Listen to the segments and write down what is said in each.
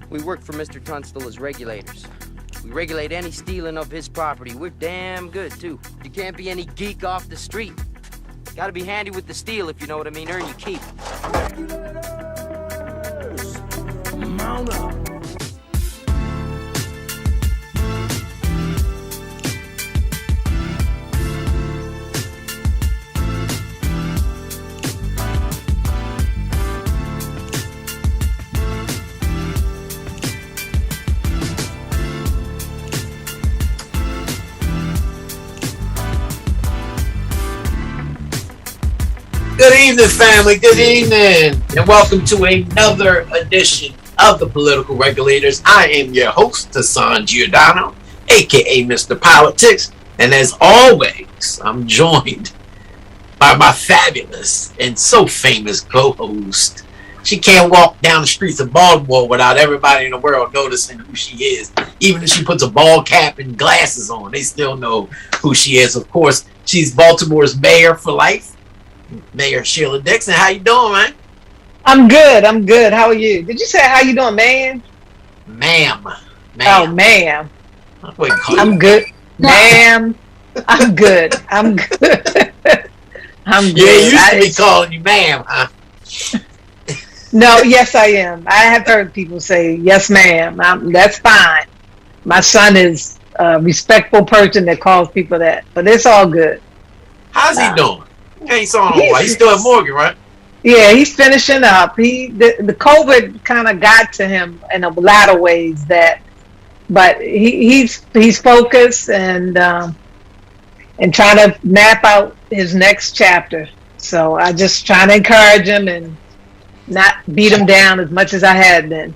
We work for Mr. Tunstall as regulators. We regulate any stealing of his property. We're damn good, too. You can't be any geek off the street. Gotta be handy with the steel, if you know what I mean. Earn your keep. Regulators, mount up. Good evening, family. Good evening, and welcome to another edition of the Political Regulators. I am your host, Hassan Giordano, aka Mr. Politics, and as always, I'm joined by my fabulous and so famous co-host. She can't walk down the streets of Baltimore without everybody in the world noticing who she is. Even if she puts a ball cap and glasses on, they still know who she is. Of course, she's Baltimore's mayor for life. Mayor Sheila Dixon, how you doing, man? I'm good. How are you? Did you say how you doing, man? Ma'am. Oh, ma'am. I'm good. Ma'am. I'm good. I'm good. I'm good. Yeah, you used to be calling you ma'am, huh? No, yes, I am. I have heard people say, yes, ma'am. That's fine. My son is a respectful person that calls people that, but it's all good. How's he doing? You ain't saw him. He's still at Morgan, right? Yeah, he's finishing up. The COVID kind of got to him in a lot of ways, but he's focused and trying to map out his next chapter. So I just trying to encourage him and not beat him down as much as I had been.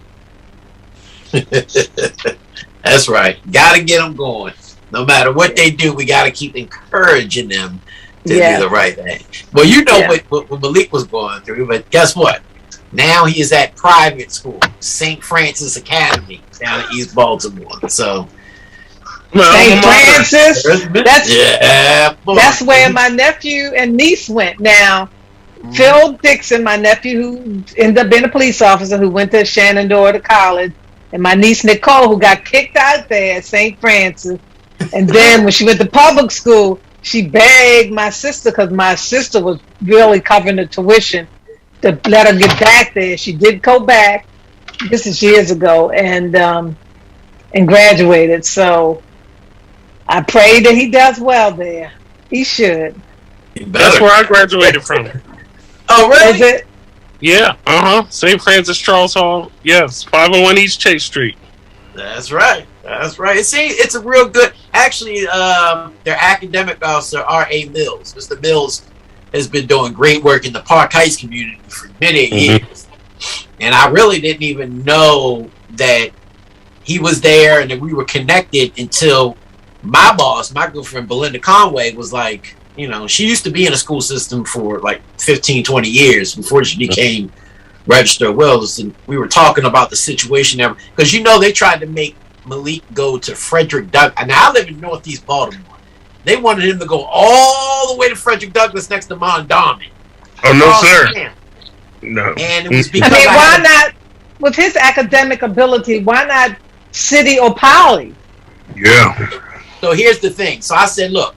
That's right. Got to get them going. No matter what they do, we got to keep encouraging them to do the right thing. Well, you know what Malik was going through, but guess what? Now he is at private school, St. Francis Academy down in East Baltimore. So St. Francis, that's where my nephew and niece went. Now, Phil Dixon, my nephew, who ended up being a police officer, who went to Shenandoah College, and my niece Nicole, who got kicked out there at St. Francis. And then when she went to public school, she begged my sister, because my sister was really covering the tuition, to let her get back there. She did go back. This is years ago, and graduated. So I pray that he does well there. He should. That's where I graduated from. Oh, really? Is it? Yeah. St. Francis Charles Hall. Yes. 501 East Chase Street. That's right. See, it's a real good. Actually, their academic officer, R.A. Mills. Mr. Mills has been doing great work in the Park Heights community for many years. And I really didn't even know that he was there and that we were connected until my boss, my girlfriend Belinda Conway, was like, you know, she used to be in the school system for like 15, 20 years before she became registered of wills. And we were talking about the situation there. Because, you know, they tried to make Malik go to Frederick Douglass. Now, I live in Northeast Baltimore. They wanted him to go all the way to Frederick Douglass next to Mondawmin. Oh, no, sir. No. And it was because why not, with his academic ability, why not City or Poly? Yeah. So here's the thing. So I said, look,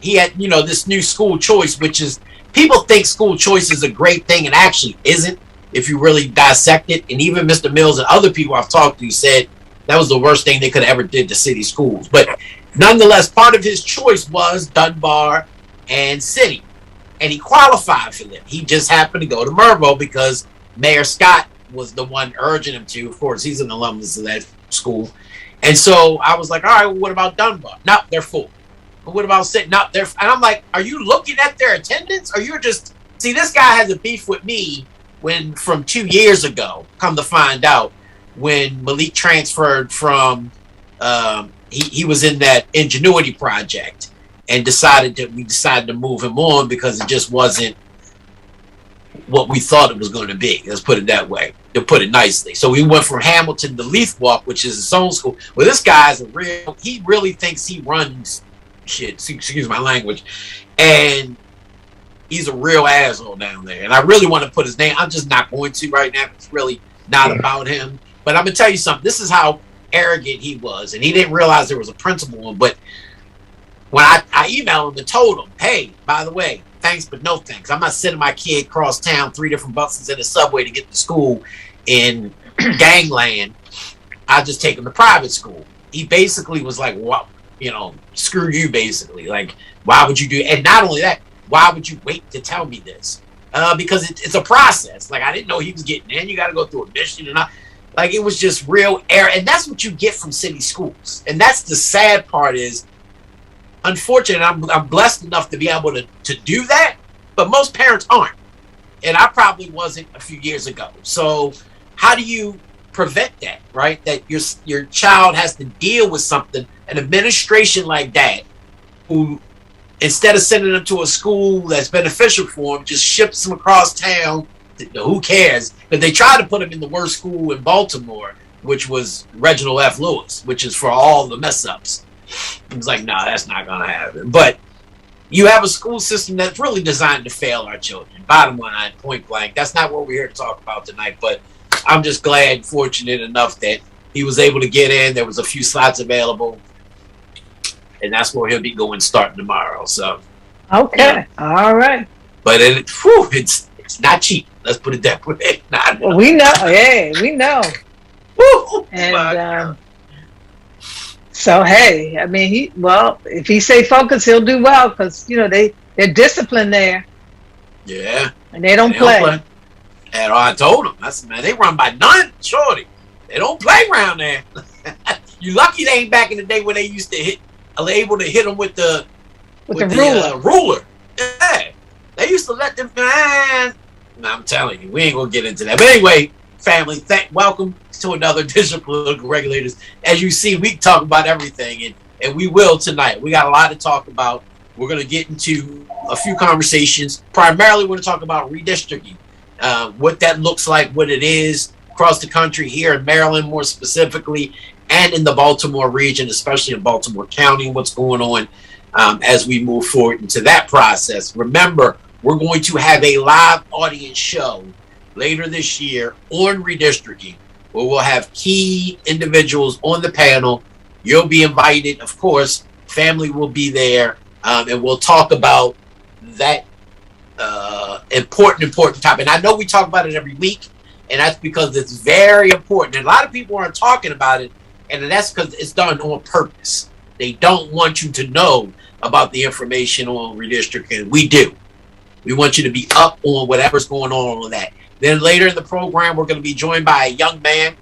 he had, you know, this new school choice, which is, people think school choice is a great thing and actually isn't if you really dissect it. And even Mr. Mills and other people I've talked to said that was the worst thing they could have ever did to city schools. But nonetheless, part of his choice was Dunbar and City. And he qualified for them. He just happened to go to Mervo because Mayor Scott was the one urging him to. Of course, he's an alumnus of that school. And so I was like, all right, well, what about Dunbar? No, they're full. But what about City? No, they're... And I'm like, are you looking at their attendance? Or you're just... See, this guy has a beef with me from 2 years ago, come to find out, when Malik transferred from... He was in that Ingenuity project and we decided to move him on because it just wasn't what we thought it was going to be. Let's put it that way, to put it nicely. So we went from Hamilton to Leaf Walk, which is his own school. Well, this guy's he really thinks he runs shit, excuse my language, and he's a real asshole down there. And I really want to put his name. I'm just not going to right now. It's really not about him. But I'm gonna tell you something. This is how arrogant he was, and he didn't realize there was a principal. But when I emailed him and told him, hey, by the way, thanks but no thanks. I'm not sending my kid across town 3 different buses in the subway to get to school in gangland. I'll just take him to private school. He basically was like, well, you know, screw you, basically. Like, why would you do? And not only that, why would you wait to tell me this? Because it's a process. Like, I didn't know he was getting in. You got to go through a mission and like, it was just real error. And that's what you get from city schools. And that's the sad part is, unfortunately, I'm blessed enough to be able to do that, but most parents aren't. And I probably wasn't a few years ago. So how do you prevent that, right? That your child has to deal with something, an administration like that, who instead of sending them to a school that's beneficial for them, just ships them across town. Who cares? But they tried to put him in the worst school in Baltimore, which was Reginald F. Lewis, which is for all the mess ups. It was like, no, that's not going to happen. But you have a school system that's really designed to fail our children. Bottom line, point blank. That's not what we're here to talk about tonight. But I'm just glad, fortunate enough that he was able to get in. There was a few slots available. And that's where he'll be going starting tomorrow. So, okay. Yeah. All right. But it's not cheap. Let's put it that way. Well, we know. Hey, we know. Woo! And so, hey, I mean, if he stay focused, he'll do well because, you know, they're disciplined there. Yeah. And they don't play. And I told them, I said, man, they run by none, shorty. They don't play around there. You lucky they ain't back in the day when they used to able to hit them with the ruler. Yeah. They used to let them, man. No, I'm telling you, we ain't gonna get into that. But anyway, family, welcome to another edition of Political Regulators. As you see, we talk about everything, and we will tonight. We got a lot to talk about. We're gonna get into a few conversations. Primarily, we're gonna talk about redistricting, what that looks like, what it is across the country, here in Maryland more specifically, and in the Baltimore region, especially in Baltimore County, what's going on as we move forward into that process. Remember, we're going to have a live audience show later this year on redistricting, where we'll have key individuals on the panel. You'll be invited, of course. Family will be there, and we'll talk about that important topic. And I know we talk about it every week, and that's because it's very important. And a lot of people aren't talking about it, and that's because it's done on purpose. They don't want you to know about the information on redistricting. We do. We want you to be up on whatever's going on with that. Then later in the program, we're going to be joined by a young man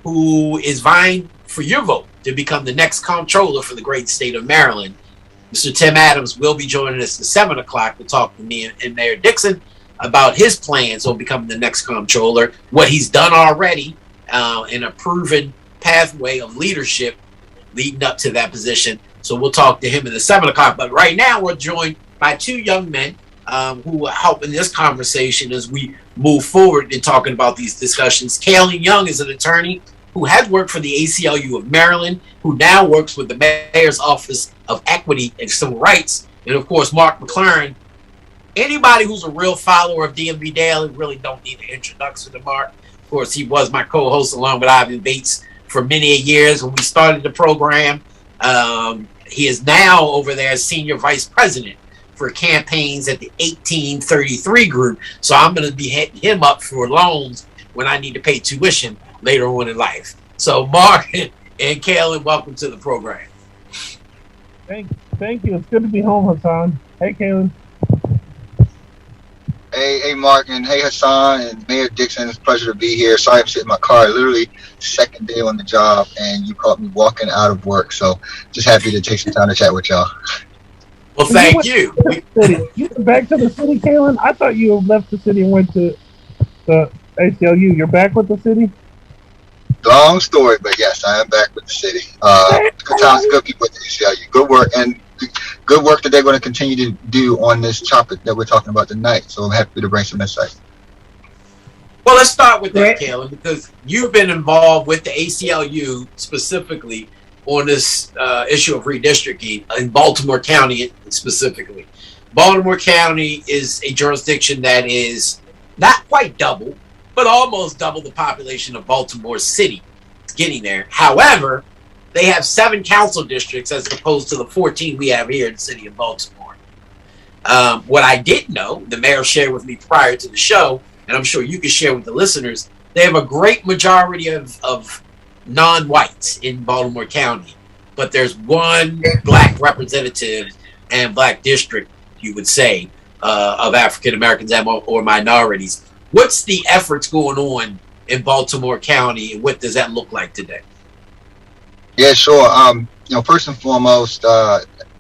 who is vying for your vote to become the next comptroller for the great state of Maryland. Mr. Tim Adams will be joining us at 7 o'clock to talk to me and Mayor Dixon about his plans on becoming the next comptroller, what he's done already, in a proven pathway of leadership leading up to that position. So we'll talk to him at the 7 o'clock. But right now, we're joined by two young men who will help in this conversation as we move forward in talking about these discussions. Kaylin Young is an attorney who has worked for the ACLU of Maryland, who now works with the Mayor's Office of Equity and Civil Rights. And of course, Mark McLaren. Anybody who's a real follower of DMV Daily really don't need an introduction to Mark. Of course, he was my co-host along with Ivan Bates for many years when we started the program. He is now over there as Senior Vice President for campaigns at the 1833 group. So I'm going to be hitting him up for loans when I need to pay tuition later on in life. So Mark and Kaylin, welcome to the program. Thank you. It's good to be home, Hassan. Hey, Kaylin. Hey, Mark, and hey, Hassan, and Mayor Dixon. It's a pleasure to be here. Sorry I'm sitting in my car, literally second day on the job, and you caught me walking out of work. So just happy to take some time to chat with y'all. Well, thank you. You went back to the city, Kaylin? I thought you left the city and went to the ACLU. You're back with the city? Long story, but yes, I am back with the city. Good times, good people at the ACLU. Good work, and good work that they're going to continue to do on this topic that we're talking about tonight. So I'm happy to bring some insight. Well, let's start with that, Kaylin, because you've been involved with the ACLU specifically on this issue of redistricting in Baltimore County specifically. Baltimore County is a jurisdiction that is not quite double, but but almost double the population of Baltimore City. It's getting there. However, they have 7 council districts as opposed to the 14 we have here in the city of Baltimore. What I didn't know, the mayor shared with me prior to the show, and I'm sure you can share with the listeners, they have a great majority of non-whites in Baltimore County, but there's one black representative and black district, you would say, of African Americans or minorities. What's the efforts going on in Baltimore County, and what does that look like today? Yeah, sure. First and foremost,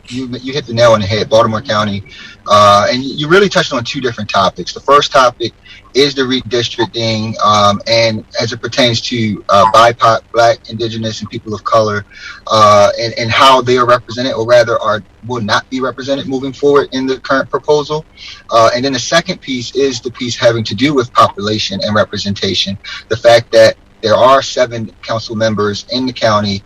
you hit the nail on the head, Baltimore County, and you really touched on 2 different topics. The first topic is the redistricting, and as it pertains to BIPOC, Black, Indigenous, and people of color, and how they are represented, or rather will not be represented moving forward in the current proposal. And then the second piece is the piece having to do with population and representation. The fact that there are 7 council members in the county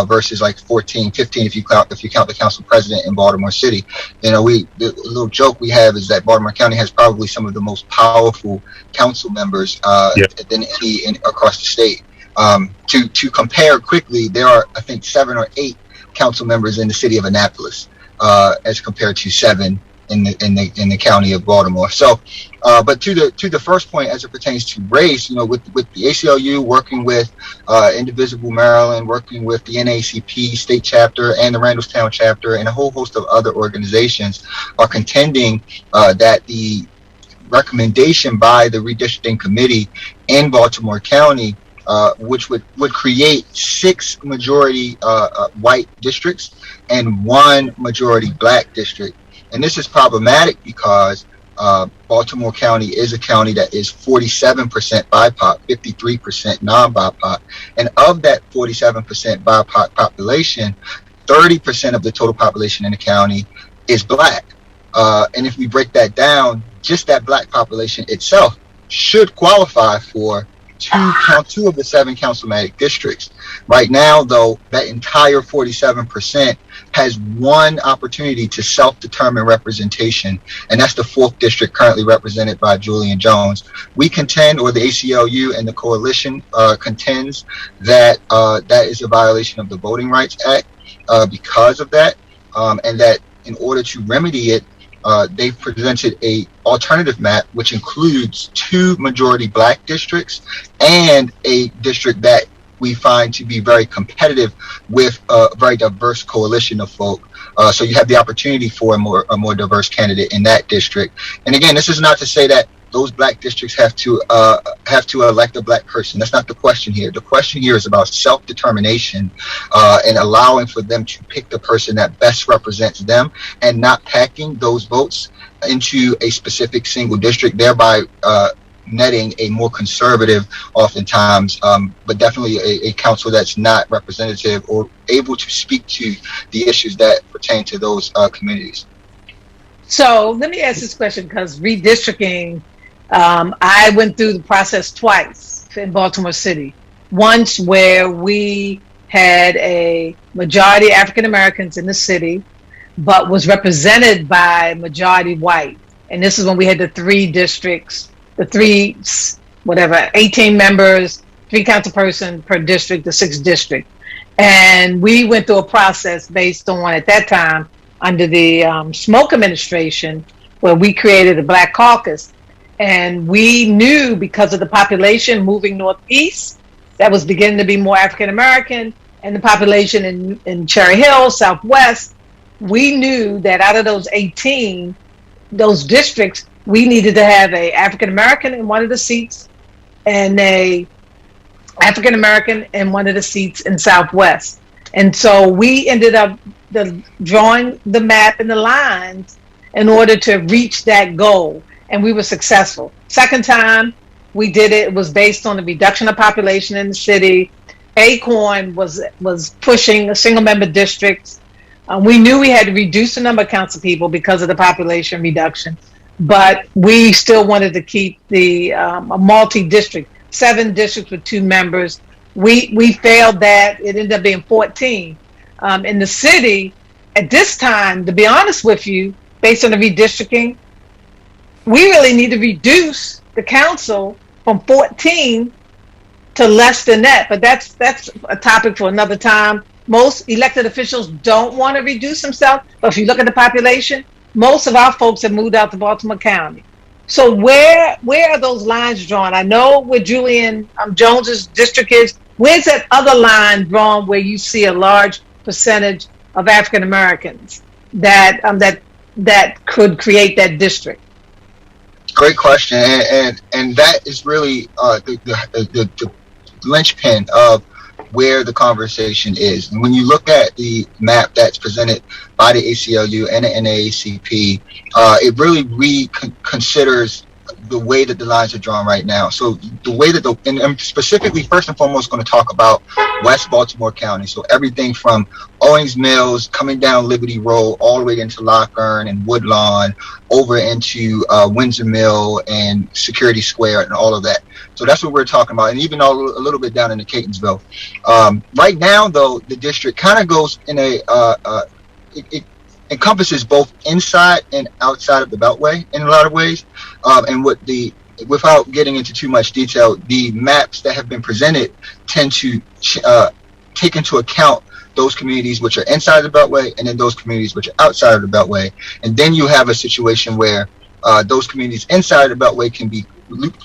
versus like 14, 15 if you count the council president in Baltimore City. The little joke we have is that Baltimore County has probably some of the most powerful council members than any across the state. To compare quickly, there are I think 7 or 8 council members in the city of Annapolis as compared to 7 in the county of Baltimore. So, but to the first point, as it pertains to race, with the ACLU working with Indivisible Maryland, working with the NAACP state chapter and the Randallstown chapter, and a whole host of other organizations are contending that the recommendation by the redistricting committee in Baltimore County, which would create 6 majority white districts and 1 majority black district. And this is problematic because Baltimore County is a county that is 47% BIPOC, 53% non-BIPOC. And of that 47% BIPOC population, 30% of the total population in the county is black. And if we break that down, just that black population itself should qualify for 2 of the 7 councilmatic districts. Right now, though, that entire 47% has 1 opportunity to self-determine representation, and that's the 4th district currently represented by Julian Jones. We contend, or the ACLU and the coalition contends, that that is a violation of the Voting Rights Act because of that, and that in order to remedy it, they've presented a alternative map, which includes 2 majority black districts and a district that we find to be very competitive with a very diverse coalition of folk. So you have the opportunity for a more diverse candidate in that district. And again, this is not to say that those black districts have to elect a black person. That's not the question here. The question here is about self-determination and allowing for them to pick the person that best represents them, and not packing those votes into a specific single district, thereby netting a more conservative, oftentimes, but definitely a council that's not representative or able to speak to the issues that pertain to those communities. So let me ask this question, because redistricting, I went through the process twice in Baltimore City. Once where we had a majority African Americans in the city, but was represented by majority white. And this is when we had the 3 districts, the 18 members, 3 council person per district, the 6th district. And we went through a process based on, at that time, under the Smoke administration, where we created a Black Caucus. And we knew, because of the population moving northeast, that was beginning to be more African American, and the population in Cherry Hill, Southwest, we knew that out of those 18, those districts, we needed to have a African American in one of the seats and a African American in one of the seats in Southwest. And so we ended up drawing the map and the lines in order to reach that goal. And we were successful. Second time we did it, it was based on the reduction of population in the city. ACORN was pushing a single member districts. We knew we had to reduce the number of council people because of the population reduction, but we still wanted to keep the a multi-district, 7 districts with 2 members. We failed that. It ended up being 14. In the city, at this time, to be honest with you, based on the redistricting, we really need to reduce the council from 14 to less than that. But that's a topic for another time. Most elected officials don't want to reduce themselves, but if you look at the population, most of our folks have moved out to Baltimore County. So where are those lines drawn? I know where Julian Jones's district is. Where's that other line drawn where you see a large percentage of African Americans that could create that district? Great question, and that is really the linchpin of where the conversation is. And when you look at the map that's presented by the ACLU and the NAACP, it really reconsiders the way that the lines are drawn right now. So the way that and I'm specifically, first and foremost, going to talk about West Baltimore County. So everything from Owings Mills, coming down Liberty Road, all the way into Lockern and Woodlawn, over into Windsor Mill and Security Square and all of that. So that's what we're talking about, and even a little bit down into Catonsville. Right now, though, the district kind of goes in it encompasses both inside and outside of the Beltway in a lot of ways. And without getting into too much detail, the maps that have been presented tend to take into account those communities which are inside the Beltway and then those communities which are outside of the Beltway. And then you have a situation where those communities inside the Beltway can be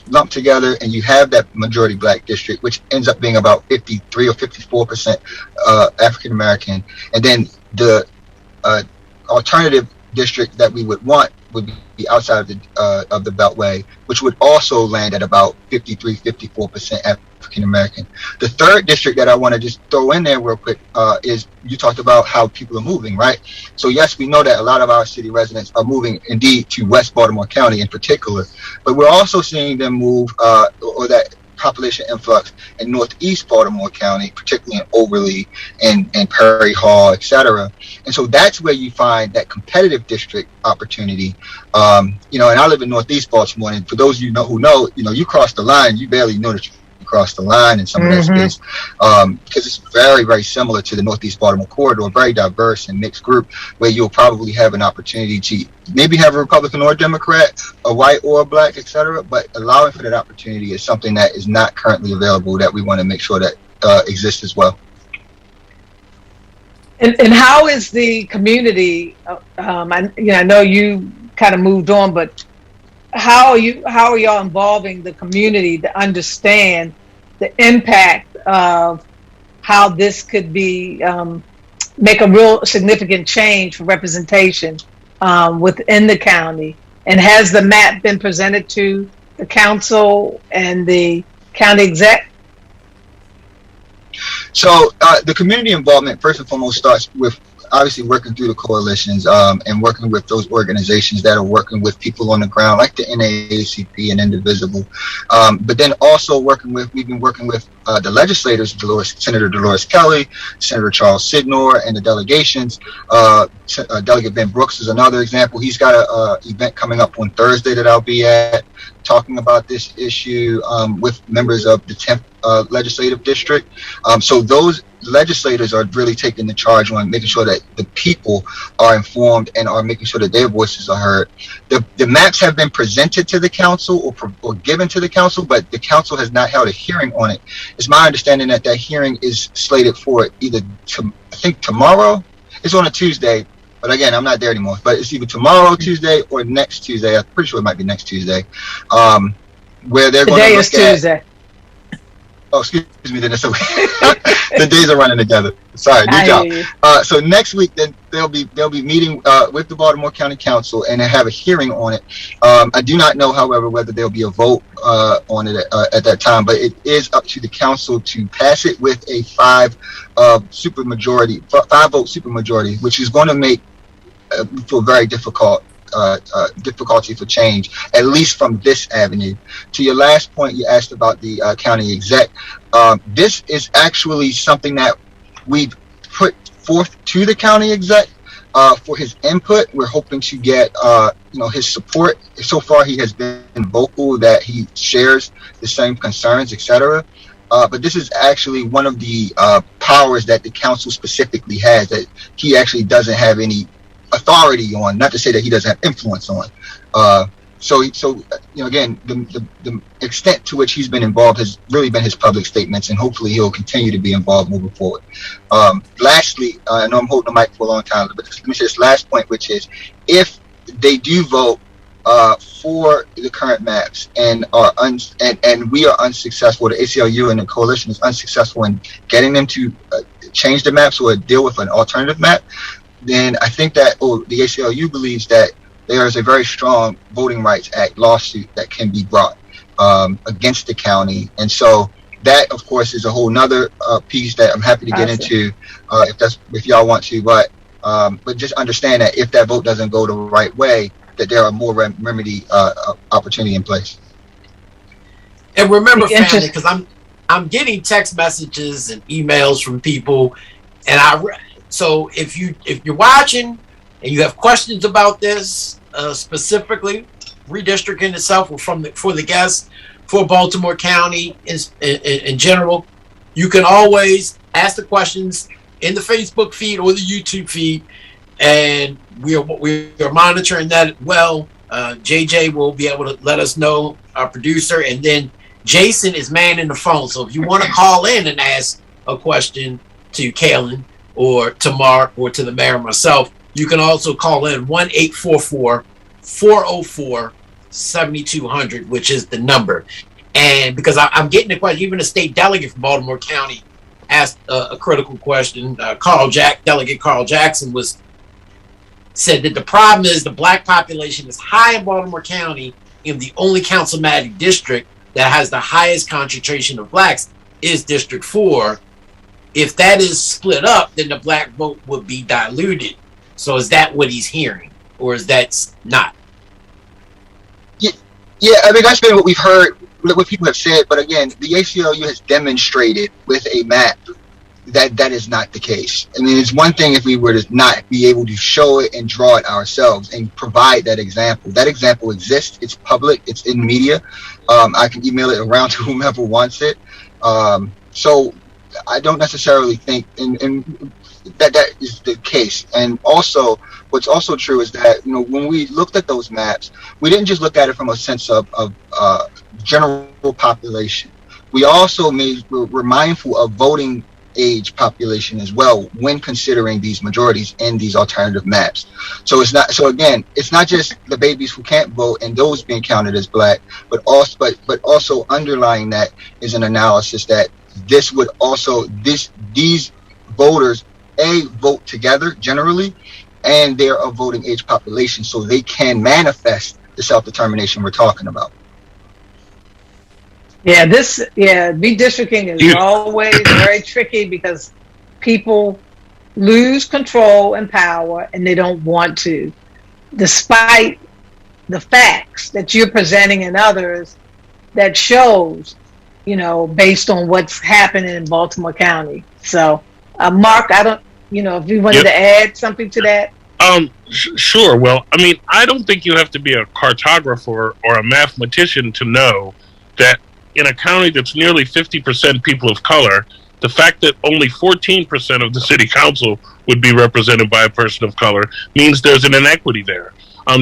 lumped together, and you have that majority black district, which ends up being about 53 or 54% African American. And then the alternative district that we would want would be outside of the Beltway, which would also land at about 53, 54% African American. The third district that I want to just throw in there real quick is, you talked about how people are moving, right? So yes, we know that a lot of our city residents are moving indeed to West Baltimore County in particular, but we're also seeing them move or that population influx in Northeast Baltimore County, particularly in Overly and Perry Hall, etc. And so that's where you find that competitive district opportunity. And I live in Northeast Baltimore, and for those of you who know, you cross the line, you barely know that you cross the line in some of that space, because it's very, very similar to the Northeast Baltimore corridor, very diverse and mixed group, where you'll probably have an opportunity to maybe have a Republican or a Democrat, a white or a black, etc. But allowing for that opportunity is something that is not currently available, that we want to make sure that exists as well. And how is the community? I know you kind of moved on, but how are y'all involving the community to understand the impact of how this could be make a real significant change for representation within the county? And has the map been presented to the council and the county exec? So the community involvement, first and foremost, starts with obviously working through the coalitions and working with those organizations that are working with people on the ground, like the NAACP and Indivisible. But then also we've been working with the legislators, Senator Dolores Kelly, Senator Charles Sidnor, and the delegations. Delegate Ben Brooks is another example. He's got an event coming up on Thursday that I'll be at, talking about this issue with members of the 10th legislative district. So those legislators are really taking the charge on making sure that the people are informed and are making sure that their voices are heard. The maps have been presented to the council or given to the council, but the council has not held a hearing on it. It's my understanding that hearing is slated for either I think tomorrow. It's on a Tuesday, but again, I'm not there anymore. But it's either tomorrow, Tuesday, or next Tuesday. I'm pretty sure it might be next Tuesday. Where they're going to look Tuesday. Oh, excuse me. Then it's okay. The days are running together. Sorry, new job. So next week, then they'll be meeting with the Baltimore County Council and have a hearing on it. I do not know, however, whether there'll be a vote on it at that time, but it is up to the council to pass it with a 5-vote supermajority, which is going to make for very difficulty for change, at least from this avenue. To your last point, you asked about the county exec. This is actually something that we've put forth to the county exec for his input. We're hoping to get his support. So far, he has been vocal that he shares the same concerns, etc. But this is actually one of the powers that the council specifically has that he actually doesn't have any authority on, not to say that he doesn't have influence on. Again, the extent to which he's been involved has really been his public statements, and hopefully he'll continue to be involved moving forward. Lastly, I know I'm holding the mic for a long time, but let me say this last point, which is if they do vote for the current maps and we are unsuccessful, the ACLU and the coalition is unsuccessful in getting them to change the maps or deal with an alternative map, then I think that the ACLU believes that there is a very strong Voting Rights Act lawsuit that can be brought against the county. And so that, of course, is a whole nother piece that I'm happy to get into if y'all want to. But just understand that if that vote doesn't go the right way, that there are more remedy opportunity in place. And remember, family, because I'm getting text messages and emails from people, and so if you're watching and you have questions about this, specifically redistricting itself or for the guests for Baltimore County in general, you can always ask the questions in the Facebook feed or the YouTube feed, and we are monitoring that well. JJ will be able to let us know, our producer, and then Jason is manning the phone. So if you want to call in and ask a question to Kaylin or to Mark or to the mayor or myself, you can also call in 1-844-404-7200, which is the number. And because I'm getting the question, even a state delegate from Baltimore County asked a critical question. Delegate Carl Jackson said that the problem is the black population is high in Baltimore County, and the only councilmatic district that has the highest concentration of blacks is District 4. If that is split up, then the black vote would be diluted. So is that what he's hearing, or is that not? Yeah, I mean, that's been what we've heard, what people have said. But again, the ACLU has demonstrated with a map that is not the case. I mean, it's one thing if we were to not be able to show it and draw it ourselves and provide that example. That example exists. It's public. It's in media. I can email it around to whomever wants it. So I don't necessarily think that is the case. And also, what's also true is that, when we looked at those maps, we didn't just look at it from a sense of general population. We also were mindful of voting age population as well when considering these majorities in these alternative maps. So it's not just the babies who can't vote and those being counted as black, but also underlying that is an analysis that these voters vote together generally, and they're a voting age population, so they can manifest the self-determination we're talking about. Redistricting is always very tricky because people lose control and power, and they don't want to, despite the facts that you're presenting in others that shows, based on what's happening in Baltimore County. So, Mark, I don't, if you wanted to add something to that. Sure. Well, I mean, I don't think you have to be a cartographer or a mathematician to know that in a county that's nearly 50% people of color, the fact that only 14% of the city council would be represented by a person of color means there's an inequity there.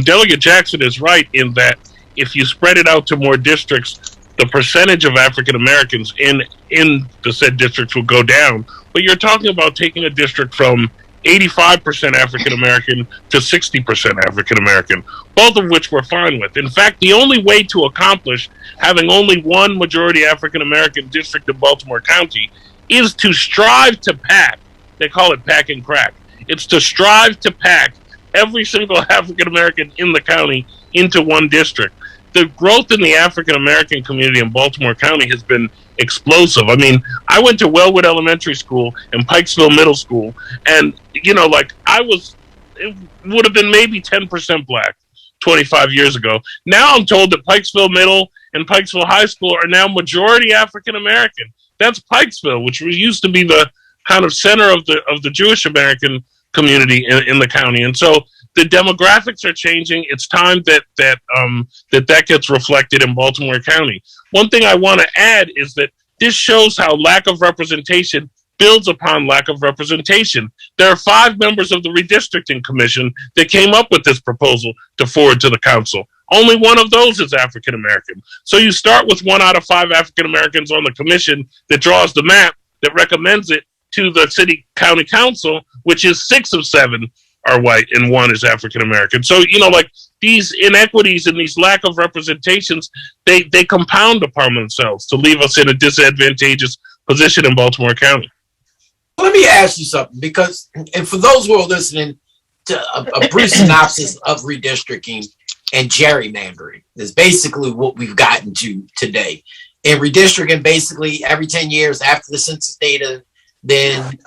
Delegate Jackson is right in that if you spread it out to more districts, the percentage of African Americans in the said districts will go down. But you're talking about taking a district from 85% African American to 60% African American, both of which we're fine with. In fact, the only way to accomplish having only one majority African American district in Baltimore County is to strive to pack. They call it pack and crack. It's to strive to pack every single African American in the county into one district. The growth in the African American community in Baltimore County has been explosive. I mean, I went to Wellwood Elementary School and Pikesville Middle School, and it would have been maybe 10% black 25 years ago. Now I'm told that Pikesville Middle and Pikesville High School are now majority African American. That's Pikesville, which used to be the kind of center of the Jewish American community in the county. And so the demographics are changing. It's time that gets reflected in Baltimore County. One thing I want to add is that this shows how lack of representation builds upon lack of representation. There are 5 members of the Redistricting Commission that came up with this proposal to forward to the council. only one of those is African American. So you start with 1 out of 5 African Americans on the commission that draws the map that recommends it to the city county council, which is 6 of 7 are white and 1 is African American. So, like these inequities and these lack of representations, they compound upon themselves to leave us in a disadvantageous position in Baltimore County. Let me ask you something, because, and for those who are listening to a brief synopsis of redistricting and gerrymandering is basically what we've gotten to today. In redistricting, basically every 10 years after the census data, then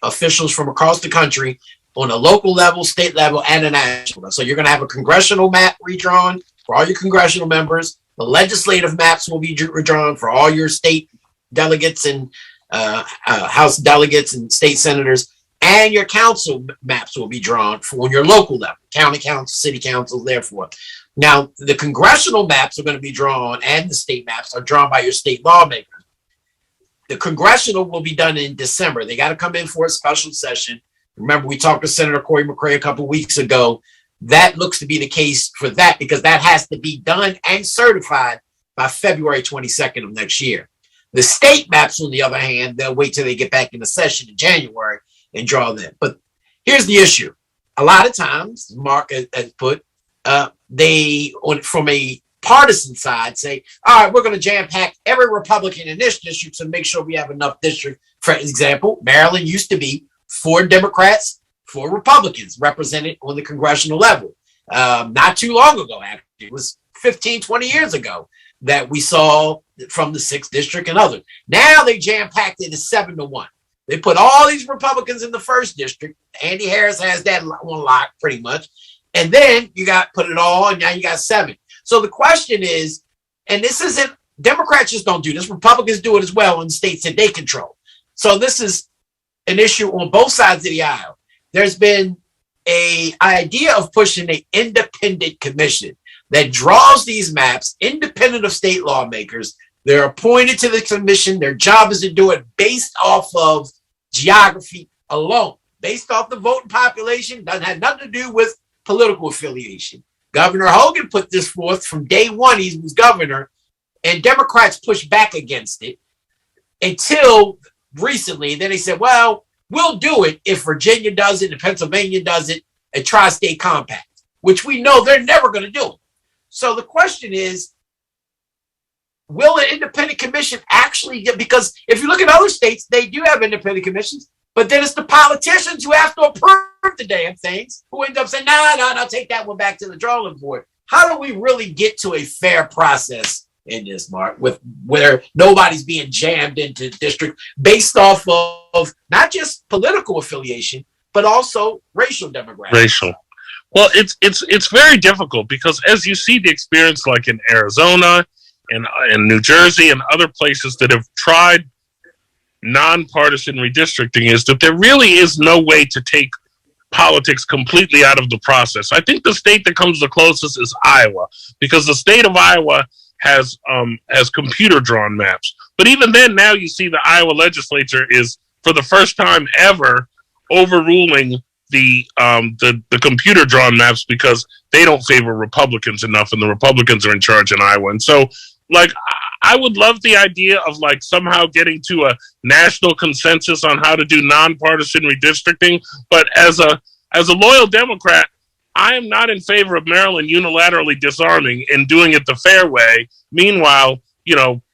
officials from across the country on a local level, state level, and a national level. So you're going to have a congressional map redrawn for all your congressional members. The legislative maps will be redrawn for all your state delegates and House delegates and state senators, and your council maps will be drawn for your local level, county council, city council, therefore. Now, the congressional maps are going to be drawn, and the state maps are drawn by your state lawmakers. The congressional will be done in December. They got to come in for a special session. Remember, we talked to Senator Corey McCray a couple of weeks ago. That looks to be the case for that, because that has to be done and certified by February 22nd of next year. The state maps, on the other hand, they'll wait till they get back in the session in January and draw them. But here's the issue. A lot of times, Mark has put, they, from a partisan side, say, all right, we're going to jam-pack every Republican in this district to make sure we have enough districts. For example, Maryland used to be 4 Democrats, 4 Republicans represented on the congressional level. Not too long ago, actually. It was 15, 20 years ago that we saw from the 6th district and others. Now they jam-packed it to 7-1. They put all these Republicans in the 1st district. Andy Harris has that on lock pretty much. And then you put it all, and now you got 7. So the question is, and this isn't, Democrats just don't do this. Republicans do it as well in states that they control. So this is an issue on both sides of the aisle. There's been an idea of pushing an independent commission that draws these maps, independent of state lawmakers. They're appointed to the commission. Their job is to do it based off of geography alone, based off the voting population. Doesn't have nothing to do with political affiliation. Governor Hogan put this forth from day one. He was governor, and Democrats pushed back against it until recently. Then they said, well, we'll do it if Virginia does it and Pennsylvania does it, a tri-state compact, which we know they're never going to do. So the question is, will an independent commission actually get, because if you look at other states, they do have independent commissions, but then it's the politicians who have to approve the damn things who end up saying, no, take that one back to the drawing board. How do we really get to a fair process in this, Mark, where nobody's being jammed into district based off of not just political affiliation, but also racial demographics? Racial. Well, it's very difficult, because as you see the experience like in Arizona and New Jersey and other places that have tried nonpartisan redistricting, is that there really is no way to take politics completely out of the process. I think the state that comes the closest is Iowa, because the state of Iowa has computer drawn maps. But even then, now you see the Iowa legislature is, for the first time ever, overruling the computer drawn maps because they don't favor Republicans enough, and the Republicans are in charge in Iowa. And so, like, I would love the idea of like somehow getting to a national consensus on how to do nonpartisan redistricting. But as a loyal Democrat, I am not in favor of Maryland unilaterally disarming and doing it the fair way. Meanwhile,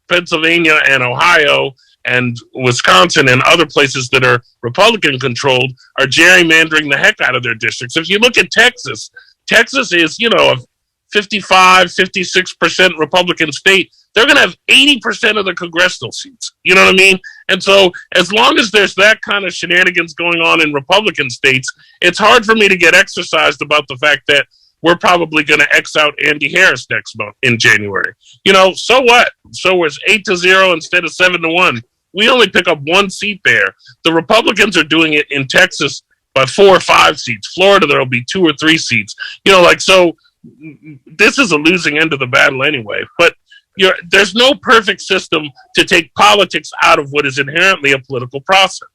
Pennsylvania and Ohio and Wisconsin and other places that are Republican controlled are gerrymandering the heck out of their districts. If you look at Texas is, a 55, 56% Republican state. They're going to have 80% of the congressional seats. You know what I mean? And so as long as there's that kind of shenanigans going on in Republican states, it's hard for me to get exercised about the fact that we're probably going to X out Andy Harris next month in January. So what? So it's 8-0 instead of 7-1. We only pick up 1 seat there. The Republicans are doing it in Texas by 4 or 5 seats. Florida, there'll be 2 or 3 seats. So this is a losing end of the battle anyway. But there's no perfect system to take politics out of what is inherently a political process.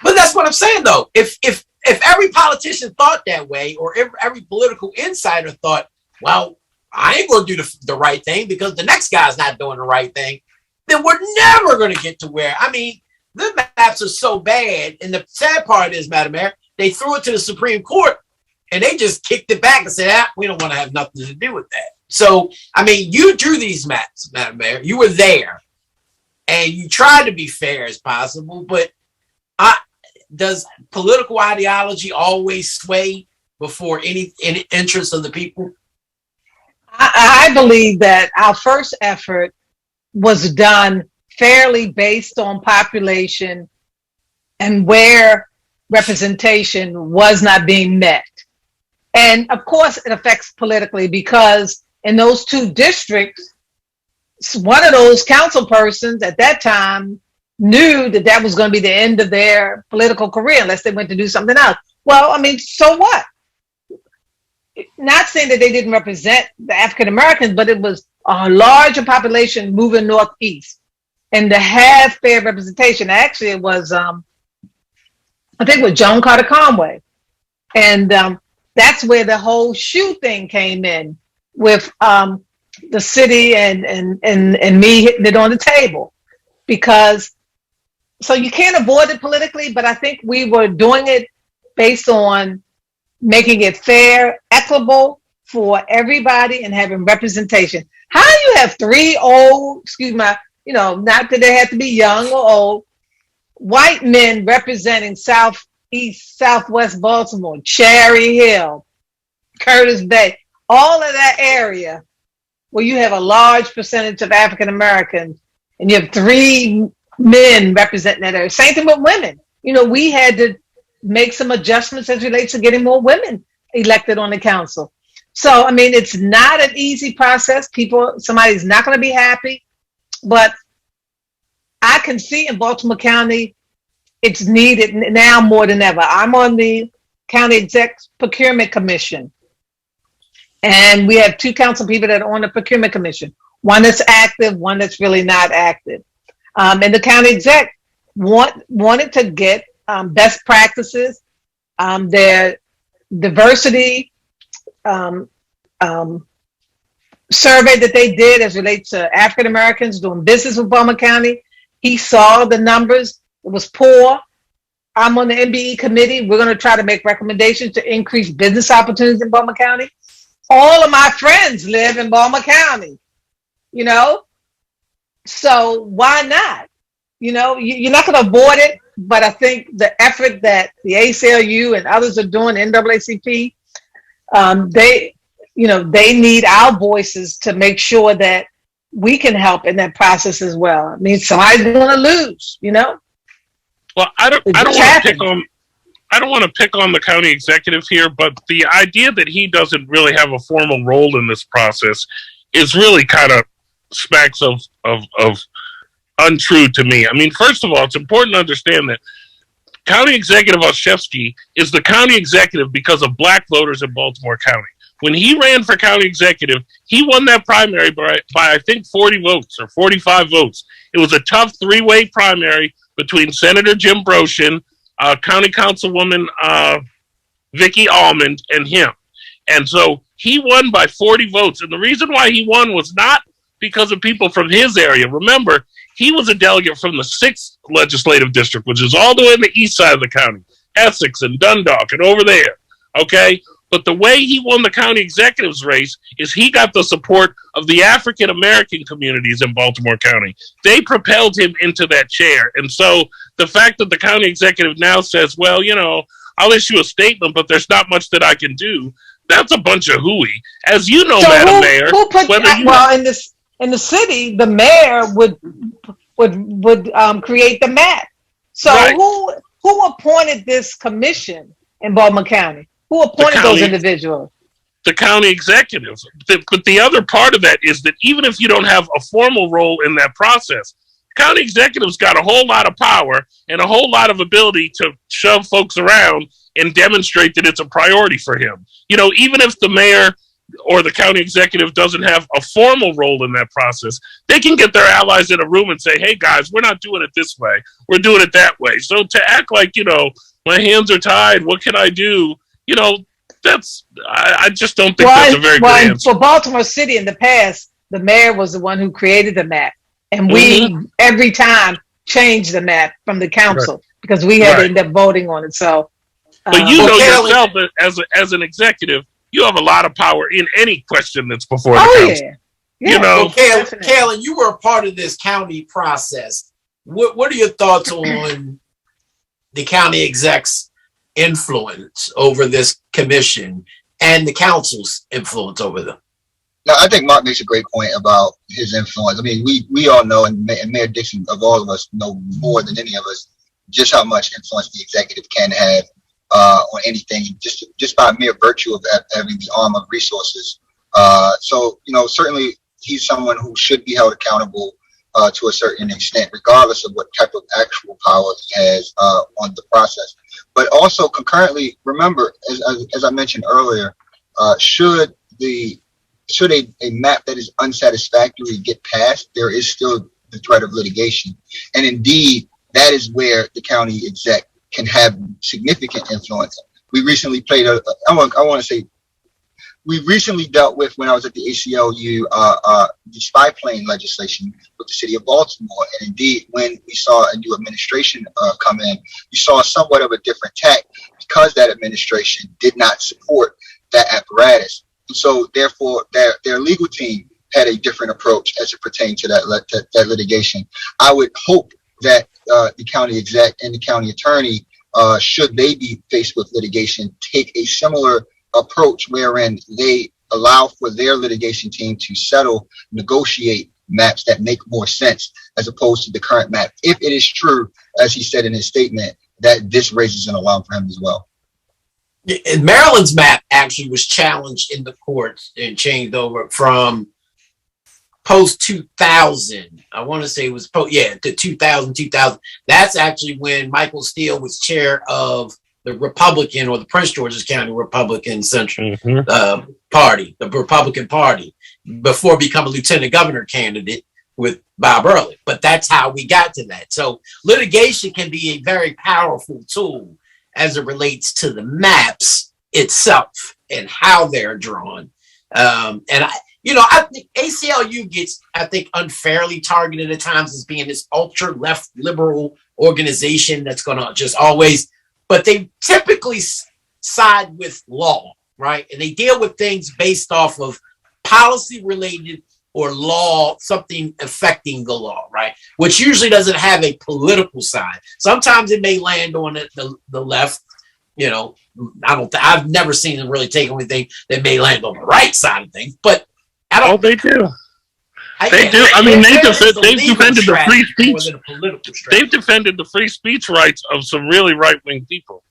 But that's what I'm saying, though. If every politician thought that way, or every political insider thought, well, I ain't going to do the right thing because the next guy's not doing the right thing, then we're never going to get to where, I mean, the maps are so bad. And the sad part is, Madam Mayor, they threw it to the Supreme Court and they just kicked it back and said, we don't want to have nothing to do with that. So, I mean, you drew these maps, Madam Mayor. You were there and you tried to be fair as possible, but does political ideology always sway before any interest of the people? I believe that our first effort was done fairly based on population and where representation was not being met. And of course it affects politically because in those two districts, one of those council persons at that time knew that that was going to be the end of their political career unless they went to do something else. Well, I mean, so what? Not saying that they didn't represent the African Americans, but it was a larger population moving northeast. And to have fair representation, actually it was, I think with Joan Carter Conway. And that's where the whole shoe thing came in with the city and me hitting it on the table. Because, so you can't avoid it politically, but I think we were doing it based on making it fair, equitable for everybody and having representation. How do you have three old, not that they have to be young or old, white men representing southeast, southwest Baltimore, Cherry Hill, Curtis Bay, all of that area where you have a large percentage of African Americans and you have three men representing that area. Same thing with women. We had to make some adjustments as relates to getting more women elected on the council. So, I mean, it's not an easy process. Somebody's not going to be happy, but I can see in Baltimore County, it's needed now more than ever. I'm on the County Exec Procurement Commission, and we have two council people that are on the Procurement Commission. One that's active, one that's really not active. And the County Exec wanted to get best practices, their diversity survey that they did as relates to African Americans doing business with Baltimore County. He saw the numbers. It was poor. I'm on the MBE committee. We're going to try to make recommendations to increase business opportunities in Baltimore County. All of my friends live in Baltimore County, so why not? You're not going to avoid it, but I think the effort that the ACLU and others are doing, NAACP, they need our voices to make sure that we can help in that process as well. I mean, somebody's going to lose, Well, I don't want to pick on the county executive here, but the idea that he doesn't really have a formal role in this process is really kind of smacks of untrue to me. I mean, first of all, it's important to understand that County Executive Olszewski is the county executive because of black voters in Baltimore County. When he ran for county executive, he won that primary by I think 40 votes or 45 votes. It was a tough three-way primary between Senator Jim Broshin, County Councilwoman Vicki Almond, and him. And so he won by 40 votes. And the reason why he won was not because of people from his area. Remember, he was a delegate from the 6th legislative district, which is all the way on the east side of the county, Essex and Dundalk and over there. Okay? But the way he won the county executive's race is he got the support of the African American communities in Baltimore County. They propelled him into that chair. And so the fact that the county executive now says, well, I'll issue a statement, but there's not much that I can do, that's a bunch of hooey. As you know, so Madam Mayor. In the city, the mayor would create the map. So right. Who appointed this commission in Baltimore County? Who appointed those individuals? The county executive. But the other part of that is that even if you don't have a formal role in that process, county executive's got a whole lot of power and a whole lot of ability to shove folks around and demonstrate that it's a priority for him. Even if the mayor or the county executive doesn't have a formal role in that process, they can get their allies in a room and say, hey guys, we're not doing it this way. We're doing it that way. So to act like, my hands are tied, what can I do? I just don't think that's a very good answer. For Baltimore City in the past, the mayor was the one who created the map, and we every time changed the map from the council because we had to end up voting on it. So, but you know yourself as an executive, you have a lot of power in any question that's before the council. Yeah. You know, Kaylin, you were a part of this county process. What are your thoughts on the county exec's influence over this commission and the council's influence over them? Now, I think Mark makes a great point about his influence. I mean, we all know, and Mayor Dixon, of all of us, know more than any of us just how much influence the executive can have on anything, just by mere virtue of having the arm of resources. So, you know, certainly he's someone who should be held accountable to a certain extent, regardless of what type of actual power he has on the process. But also concurrently, remember, as I mentioned earlier, should a map that is unsatisfactory get passed, there is still the threat of litigation. And indeed, that is where the county exec can have significant influence. We recently we recently dealt with, when I was at the ACLU, the spy plane legislation with the city of Baltimore. And indeed, when we saw a new administration come in, we saw somewhat of a different tack because that administration did not support that apparatus. And so therefore, their legal team had a different approach as it pertained to that litigation. I would hope that the county exec and the county attorney, should they be faced with litigation, take a similar approach wherein they allow for their litigation team to negotiate maps that make more sense as opposed to the current map. If it is true, as he said in his statement, that this raises an alarm for him as well. Maryland's map actually was challenged in the courts and changed over from post 2000. I want to say it was to 2000. That's actually when Michael Steele was chair of the Republican, or the Prince George's County Republican Central Party, the Republican Party, before becoming a lieutenant governor candidate with Bob Early. But that's how we got to that. So litigation can be a very powerful tool as it relates to the maps itself and how they're drawn. And I think ACLU gets, unfairly targeted at times as being this ultra left liberal organization that's going to just always, but they typically side with law, right? And they deal with things based off of policy related or law, something affecting the law, right? Which usually doesn't have a political side. Sometimes it may land on the left. You know, I've never seen them really take anything that may land on the right side of things, but they do. They do. I mean, they've defended the free speech. They've defended the free speech rights of some really right wing people.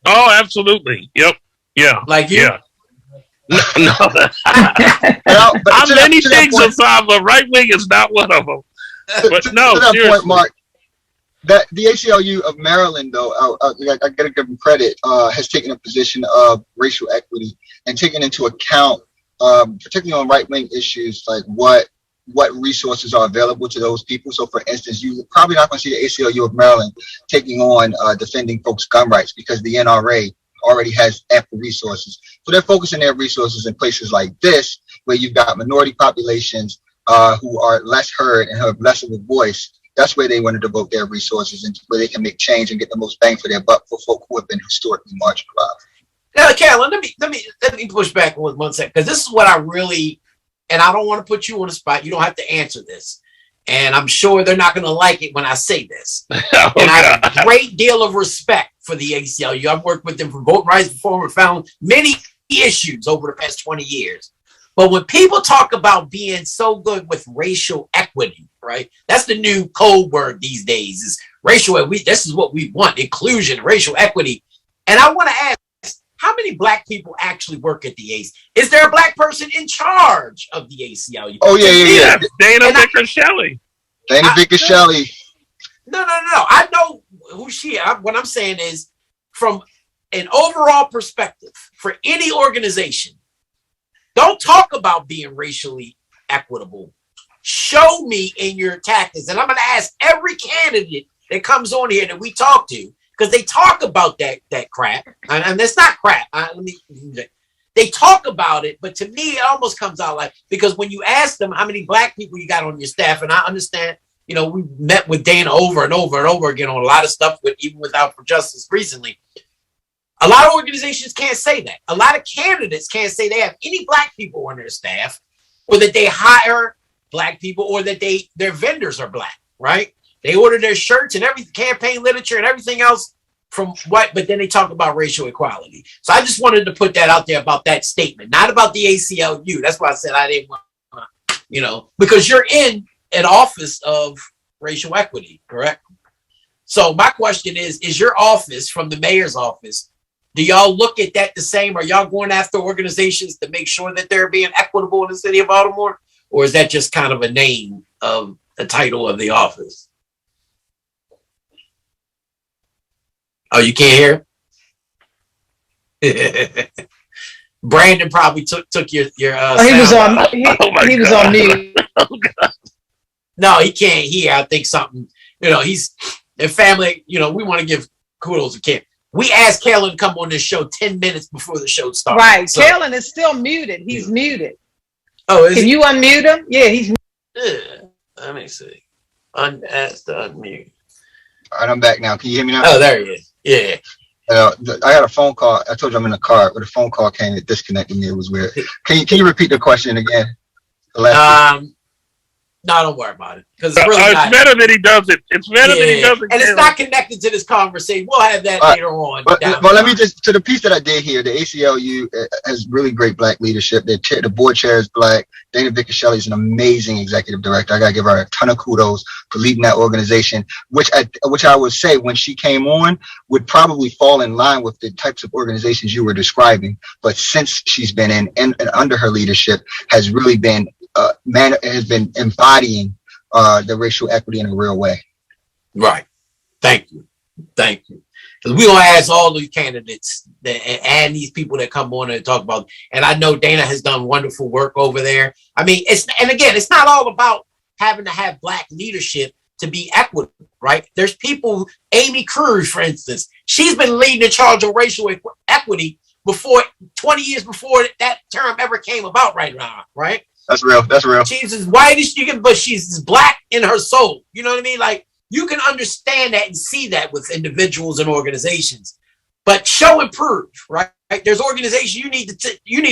Absolutely. Yep. Yeah. Like you. Yeah. No. I'm many things, but right wing is not one of them. But to that point, Mark, that the ACLU of Maryland, though, I got to give them credit, has taken a position of racial equity and taken into account, particularly on right-wing issues, like what resources are available to those people. So, for instance, you're probably not going to see the ACLU of Maryland taking on defending folks' gun rights because the NRA already has ample resources. So they're focusing their resources in places like this, where you've got minority populations who are less heard and have less of a voice. That's where they want to devote their resources and where they can make change and get the most bang for their buck for folk who have been historically marginalized. Now, Carolyn, let me push back one second, because this is what I really, and I don't want to put you on the spot. You don't have to answer this. And I'm sure they're not going to like it when I say this. And I have a great deal of respect for the ACLU. I've worked with them for voting rights reform and found many issues over the past 20 years. But when people talk about being so good with racial equity, right? That's the new code word these days, is racial equity. This is what we want, inclusion, racial equity. And I want to ask, how many black people actually work at the ACLU? Is there a black person in charge of the ACLU? Oh, yeah. Dana Vicker-Shelley. Dana Vicker-Shelley. No. I know who she is. What I'm saying is, from an overall perspective, for any organization, don't talk about being racially equitable. Show me in your tactics. And I'm going to ask every candidate that comes on here that we talk to, because they talk about that crap, and it's not crap. They talk about it, but to me, it almost comes out like, because when you ask them how many black people you got on your staff, and I understand, we met with Dana over and over and over again on a lot of stuff, even with Out for Justice recently. A lot of organizations can't say that. A lot of candidates can't say they have any black people on their staff, or that they hire black people, or that their vendors are black, right? They order their shirts and everything, campaign literature and everything else from white, but then they talk about racial equality. So I just wanted to put that out there about that statement, not about the ACLU. That's why I said I didn't want to, because you're in an office of racial equity, correct? So my question is your office, from the mayor's office, do y'all look at that the same? Are y'all going after organizations to make sure that they're being equitable in the city of Baltimore? Or is that just kind of a name of the title of the office? Oh, you can't hear? Brandon probably took your he was on he was on mute. No, he can't hear. I think something, he's their family, we want to give kudos to Kim. We asked Kalen to come on this show 10 minutes before the show started. Right. So, Kalen is still muted. He's muted. Oh, Can you unmute him? Yeah, he's muted. Let me see. Asked to unmute. All right, I'm back now. Can you hear me now? Oh, there he is. Yeah. I got a phone call. I told you I'm in the car, but a phone call came. It disconnected me. It was weird. Can you repeat the question again? No, don't worry about it. Because it's really it's better that he does it. It's better that he does it. And it's not connected to this conversation. We'll have that later on. But let me just, to the piece that I did here, the ACLU has really great black leadership. The board chair is black. Dana Vicashelli is an amazing executive director. I got to give her a ton of kudos for leading that organization, which I would say when she came on would probably fall in line with the types of organizations you were describing. But since she's been in and under her leadership has really been has been embodying the racial equity in a real way. Right. Thank you. Because we're going to ask all the candidates and these people that come on and talk about, and I know Dana has done wonderful work over there. I mean, it's not all about having to have black leadership to be equitable, right? There's people, Amy Cruz, for instance, she's been leading the charge of racial equity 20 years before that term ever came about right now, right? That's real. She's as white as you can, but she's as black in her soul. You know what I mean? Like, you can understand that and see that with individuals and organizations. But show and prove, right? There's organizations you need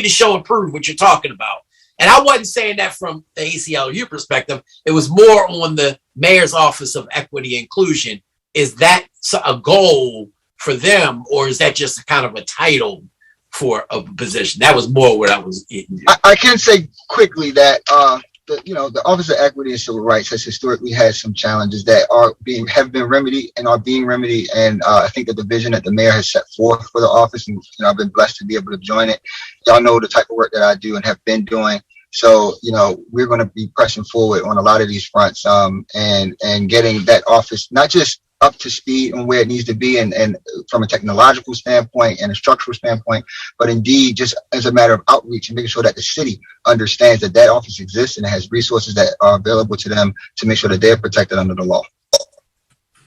to show and prove what you're talking about. And I wasn't saying that from the ACLU perspective. It was more on the mayor's office of equity and inclusion. Is that a goal for them, or is that just kind of a title for a position? That was more what I was getting. I can say quickly that the Office of Equity and Civil Rights has historically had some challenges that have been remedied and are being remedied. And I think that the vision that the mayor has set forth for the office, and I've been blessed to be able to join it. Y'all know the type of work that I do and have been doing. So, we're going to be pressing forward on a lot of these fronts and getting that office not just up to speed on where it needs to be and from a technological standpoint and a structural standpoint, but indeed just as a matter of outreach and making sure that the city understands that office exists and it has resources that are available to them to make sure that they're protected under the law.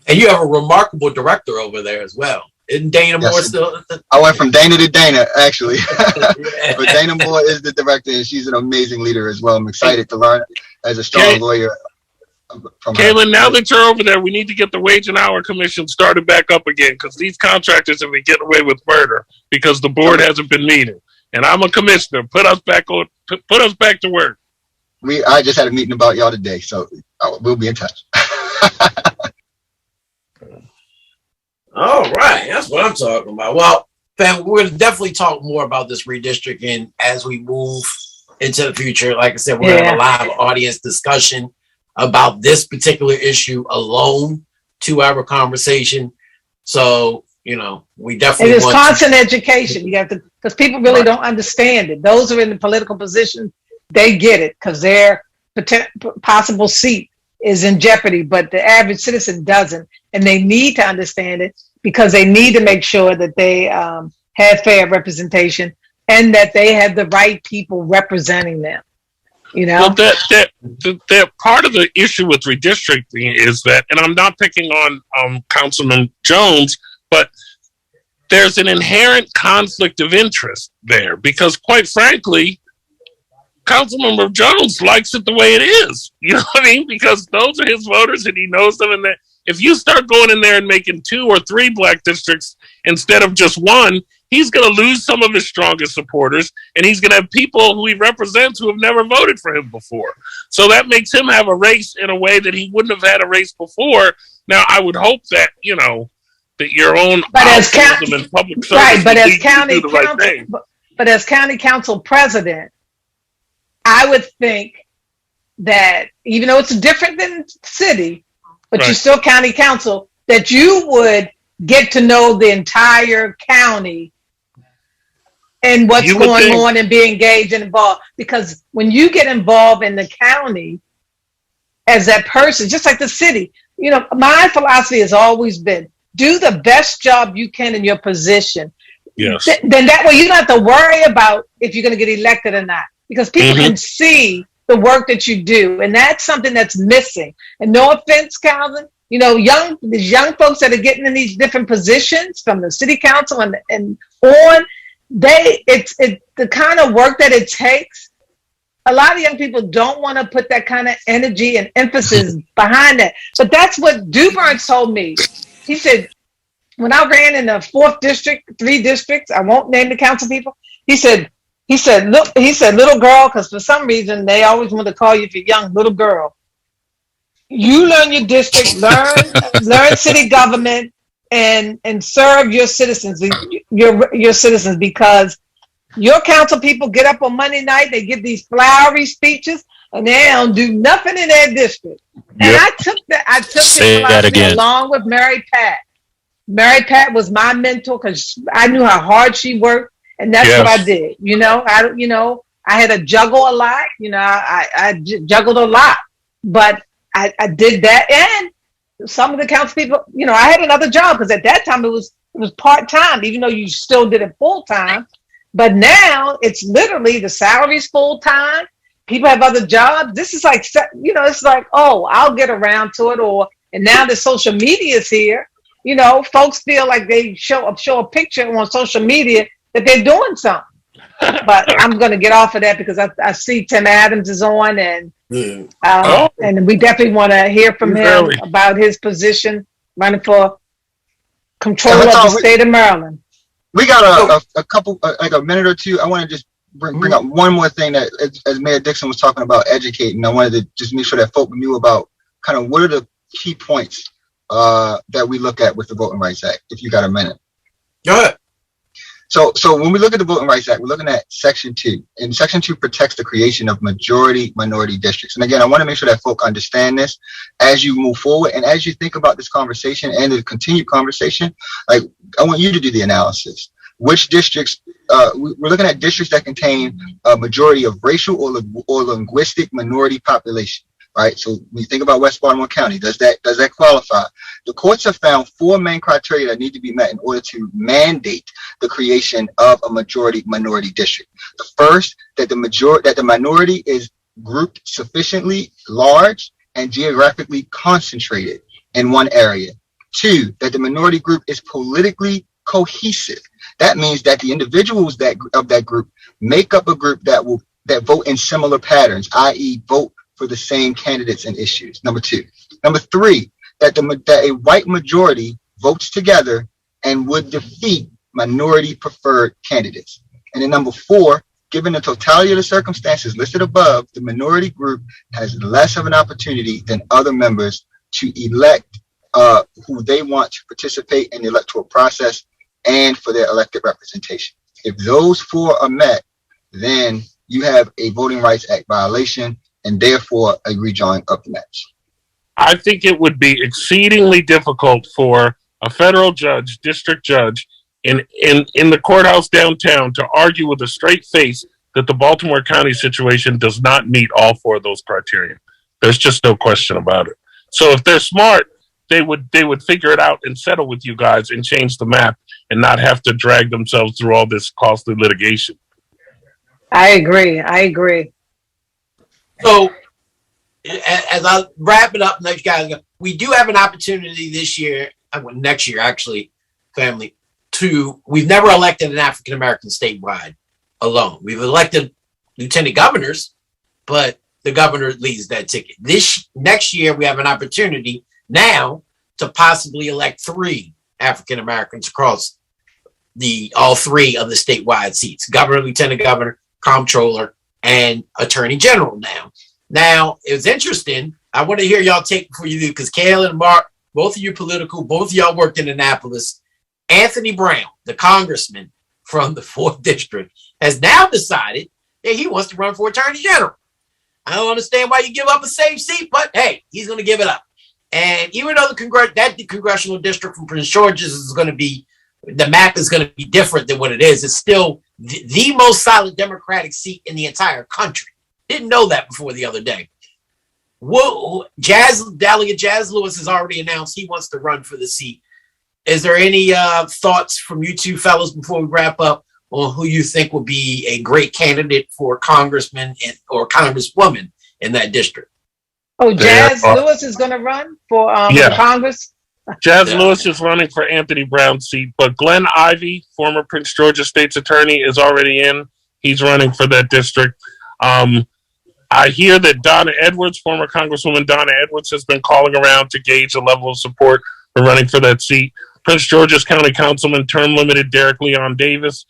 And you have a remarkable director over there as well. Isn't Dana Moore still? I went from Dana to Dana, actually. But Dana Moore is the director, and she's an amazing leader as well. I'm excited to learn as a strong lawyer. Kaylin, now that you're over there, we need to get the Wage and Hour Commission started back up again, because these contractors have been getting away with murder because the board hasn't been meeting. And I'm a commissioner. Put us back to work. I just had a meeting about y'all today, so we'll be in touch. All right, that's what I'm talking about. Well, fam, we're going to definitely talk more about this redistricting as we move into the future. Like I said, we're going to have a live audience discussion about this particular issue alone, 2-hour conversation. So, we definitely want constant education. You have to, because people really don't understand it. Those who are in the political position, they get it because their possible seat is in jeopardy, but the average citizen doesn't. And they need to understand it because they need to make sure that they have fair representation and that they have the right people representing them. Well, that part of the issue with redistricting is that, and I'm not picking on Councilman Jones, But there's an inherent conflict of interest there because, quite frankly, Councilmember Jones likes it the way it is. You know what I mean? Because those are his voters and he knows them. And if you start going in there and making 2 or 3 black districts instead of just one, he's going to lose some of his strongest supporters, and he's going to have people who he represents who have never voted for him before. So that makes him have a race in a way that he wouldn't have had a race before. Now, I would hope that, that your own altruism and public service right, but as county council president, I would think that even though it's different than city, but you're still county council, that you would get to know the entire county and what's going on and be engaged and involved. Because when you get involved in the county as that person, just like the city, my philosophy has always been, do the best job you can in your position. Yes. Then that way you don't have to worry about if you're going to get elected or not, because people can see the work that you do. And that's something that's missing. And no offense, Calvin, these young folks that are getting in these different positions from the city council and on, it's the kind of work that it takes. A lot of young people don't want to put that kind of energy and emphasis behind that. But that's what Dubern told me. He said, when I ran in the 4th district, 3 districts, I won't name the council people. He said, little girl, because for some reason they always want to call you if you're young, little girl. You learn your district, learn city government, and serve your citizens, your citizens, because your council people get up on Monday night, they give these flowery speeches, and they don't do nothing in their district. Yep. And I took that along with Mary Pat. Mary Pat was my mentor because I knew how hard she worked, and that's what I did. I had to juggle a lot. I juggled a lot, but I did that. And some of the council people, I had another job because at that time it was part-time, even though you still did it full-time. But now it's literally the salary's full-time. People have other jobs. This is like, it's like, oh, I'll get around to it. And now the social media is here. Folks feel like they show a picture on social media that they're doing something. But I'm going to get off of that because I see Tim Adams is on, and we definitely want to hear from him about his position running for controller of the state of Maryland. We got a couple, like a minute or two. I want to just bring up one more thing that, as Mayor Dixon was talking about educating, I wanted to just make sure that folk knew about kind of what are the key points that we look at with the Voting Rights Act, if you got a minute. Go ahead. So when we look at the Voting Rights Act, we're looking at Section 2. And Section 2 protects the creation of majority-minority districts. And again, I want to make sure that folk understand this as you move forward. And as you think about this conversation and the continued conversation, like, I want you to do the analysis. Which districts, we're looking at districts that contain a majority of racial or linguistic minority population. Right. So when you think about West Baltimore County, does that qualify? The courts have found 4 main criteria that need to be met in order to mandate the creation of a majority-minority district. The first, that the minority is grouped sufficiently large and geographically concentrated in one area. 2, that the minority group is politically cohesive. That means that the individuals of that group make up a group that vote in similar patterns, i.e. vote for the same candidates and issues. Number 2. Number 3, that a white majority votes together and would defeat minority preferred candidates. And then number 4, given the totality of the circumstances listed above, the minority group has less of an opportunity than other members to elect who they want to participate in the electoral process and for their elected representation. If those 4 are met, then you have a Voting Rights Act violation and therefore a rejoin of the match. I think it would be exceedingly difficult for a federal judge, district judge, in the courthouse downtown to argue with a straight face that the Baltimore County situation does not meet all 4 of those criteria. There's just no question about it. So if they're smart, they would figure it out and settle with you guys and change the map and not have to drag themselves through all this costly litigation. I agree. So, as I wrap it up, next guys, we do have an opportunity this year, next year actually, family, we've never elected an African American statewide alone. We've elected lieutenant governors, but the governor leads that ticket. Next year, we have an opportunity now to possibly elect 3 African Americans across all 3 of the statewide seats: governor, lieutenant governor, comptroller, and attorney general. Now it was interesting. I want to hear y'all take before you do, because Kale and Mark, both of you political, both of y'all worked in Annapolis. Anthony Brown, the congressman from the 4th district, has now decided that he wants to run for attorney general. I don't understand why you give up a safe seat, but hey, he's going to give it up. And even though the congressional district from Prince George's is going to be, the map is going to be different than what it is, it's still the most solid Democratic seat in the entire country. Didn't know that before the other day. Delegate Jazz Lewis has already announced he wants to run for the seat. Is there any thoughts from you two fellows before we wrap up on who you think will be a great candidate for congressman or congresswoman in that district? Oh, Jazz Lewis is going to run for Congress? Jazz Lewis is running for Anthony Brown's seat, but Glenn Ivey, former Prince George's State's attorney, is already in. He's running for that district. I hear that Donna Edwards, former Congresswoman Donna Edwards, has been calling around to gauge the level of support for running for that seat. Prince George's County Councilman, term limited Derek Leon Davis,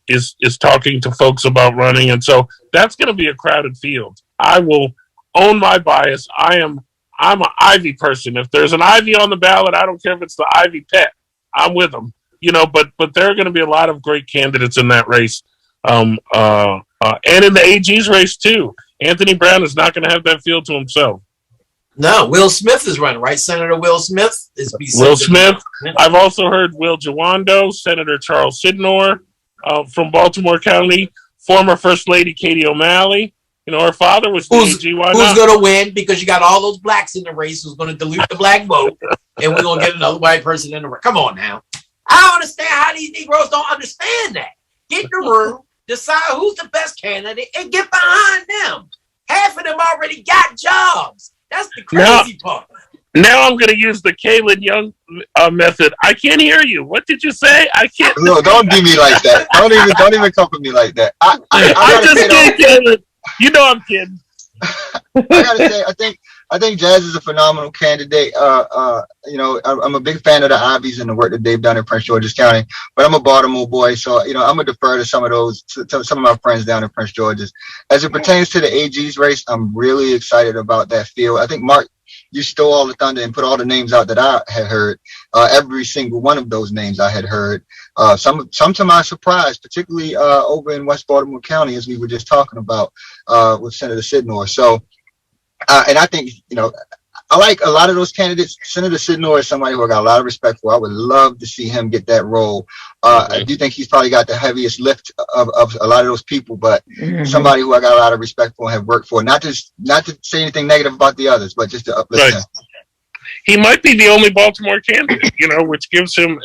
is talking to folks about running, and so that's going to be a crowded field. I will own my bias. I'm an Ivy person. If there's an Ivy on the ballot, I don't care if it's the Ivy pet. I'm with them. But there are going to be a lot of great candidates in that race, and in the AG's race too. Anthony Brown is not going to have that field to himself. No, Will Smith is running, right? Senator Will Smith is Will Smith. I've also heard Will Jawando, Senator Charles Sidnor from Baltimore County, former First Lady Katie O'Malley. Her father was who's going to win, because you got all those blacks in the race who's going to dilute the black vote, and we're going to get another white person in the race. Come on now. I don't understand how these Negroes don't understand that. Get in the room, decide who's the best candidate, and get behind them. Half of them already got jobs. That's the crazy part. Now I'm going to use the Kaylin Young method. I can't hear you. What did you say? I can't. No, don't do me like that. Don't even come for me like that. I just can't, Kaylin. I'm kidding. I gotta say, I think Jazz is a phenomenal candidate. I'm a big fan of the Ivies and the work that they've done in Prince George's County. But I'm a Baltimore boy, so I'm gonna defer to some of my friends down in Prince George's. As it pertains to the AG's race, I'm really excited about that field. I think Mark, you stole all the thunder and put all the names out that I had heard. Every single one of those names I had heard. Some to my surprise, particularly over in West Baltimore County, as we were just talking about with Senator Sidnor. So, and I think, I like a lot of those candidates. Senator Sidnor is somebody who I got a lot of respect for. I would love to see him get that role. I do think he's probably got the heaviest lift of a lot of those people, but somebody who I got a lot of respect for and have worked for. Not to say anything negative about the others, but just to uplift him. He might be the only Baltimore candidate, which gives him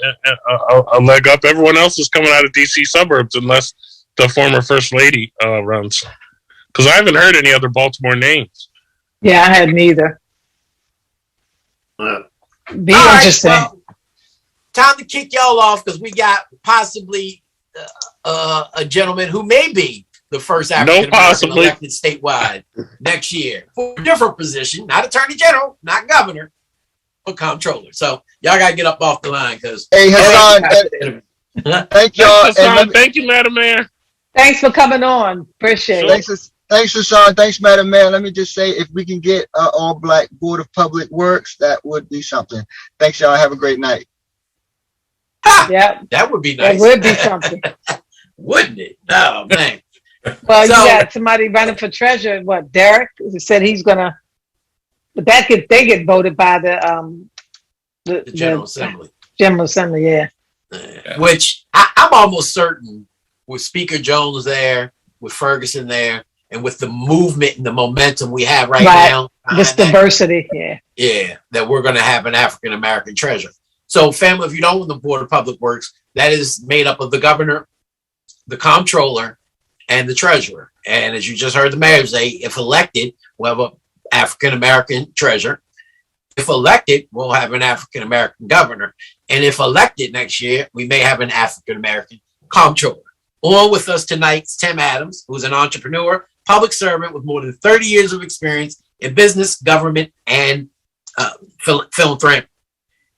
a leg up. Everyone else is coming out of D.C. suburbs unless the former First Lady runs. Because I haven't heard any other Baltimore names. Yeah, I hadn't either. Be interesting. Right, well, time to kick y'all off, because we got possibly a gentleman who may be the first African American elected statewide next year for a different position, not attorney general, not governor, but comptroller. So y'all gotta get up off the line, because hey, Hassan, thank y'all. Hassan, thank you, Madam Mayor. Thanks for coming on. Appreciate it. Thanks, Hassan. Thanks, Madam Mayor. Let me just say, if we can get an all-black Board of Public Works, that would be something. Thanks, y'all. Have a great night. Yeah, that would be nice. That would be something. Wouldn't it? Oh, man. Well, you got somebody running for treasurer. What, Derek? He said he's gonna. But they get voted by the General Assembly. General Assembly, yeah. Which I'm almost certain, with Speaker Jones there, with Ferguson there, and with the movement and the momentum we have right now, this diversity, that we're going to have an African American treasurer. So, family, if you don't know the Board of Public Works, that is made up of the governor, the comptroller, and the treasurer. And as you just heard the mayor say, if elected, we'll have an African American treasurer. if elected, we'll have an African American governor. And if elected next year, we may have an African American comptroller. On with us tonight is Tim Adams, who's an entrepreneur, public servant with more than 30 years of experience in business, government, and philanthropy.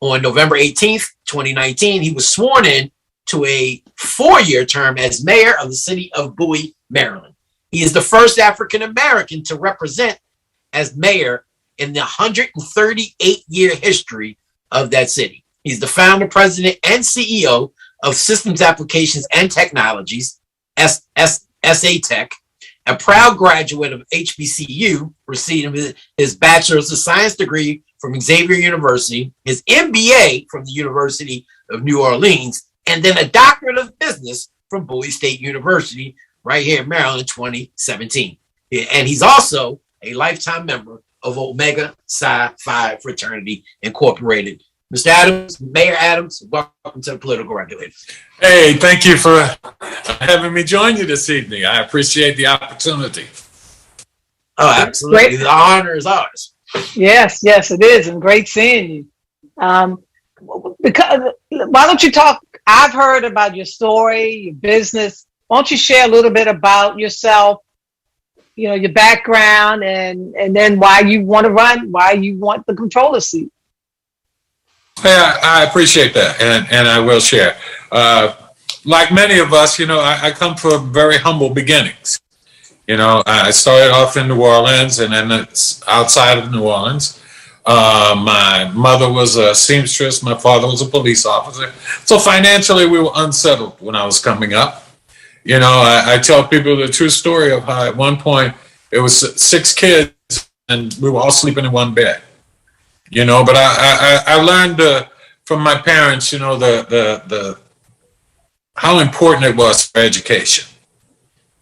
On November 18th, 2019, he was sworn in to a 4-year term as mayor of the city of Bowie, Maryland. He is the first African American to represent as mayor in the 138-year history of that city. He's the founder, president, and CEO of Systems Applications and Technologies, SA Tech, a proud graduate of HBCU, receiving his Bachelor's of Science degree from Xavier University, his MBA from the University of New Orleans, and then a Doctorate of Business from Bowie State University, right here in Maryland, 2017. And he's also a lifetime member of Omega Psi Phi Fraternity Incorporated. Mr. Adams, Mayor Adams, welcome to the Political Regulators. Hey, thank you for having me join you this evening. I appreciate the opportunity. Oh, absolutely. Great. The honor is ours. Yes, it is, and great seeing you. Because why don't you talk? I've heard about your story, your business. Why don't you share a little bit about yourself, your background, and then why you want to run, why you want the controller seat? Yeah, I appreciate that, and I will share. Like many of us, I come from very humble beginnings. I started off in New Orleans, and then it's outside of New Orleans. My mother was a seamstress. My father was a police officer. So financially, we were unsettled when I was coming up. I tell people the true story of how at one point it was 6 kids and we were all sleeping in one bed. But I learned from my parents, the how important it was for education,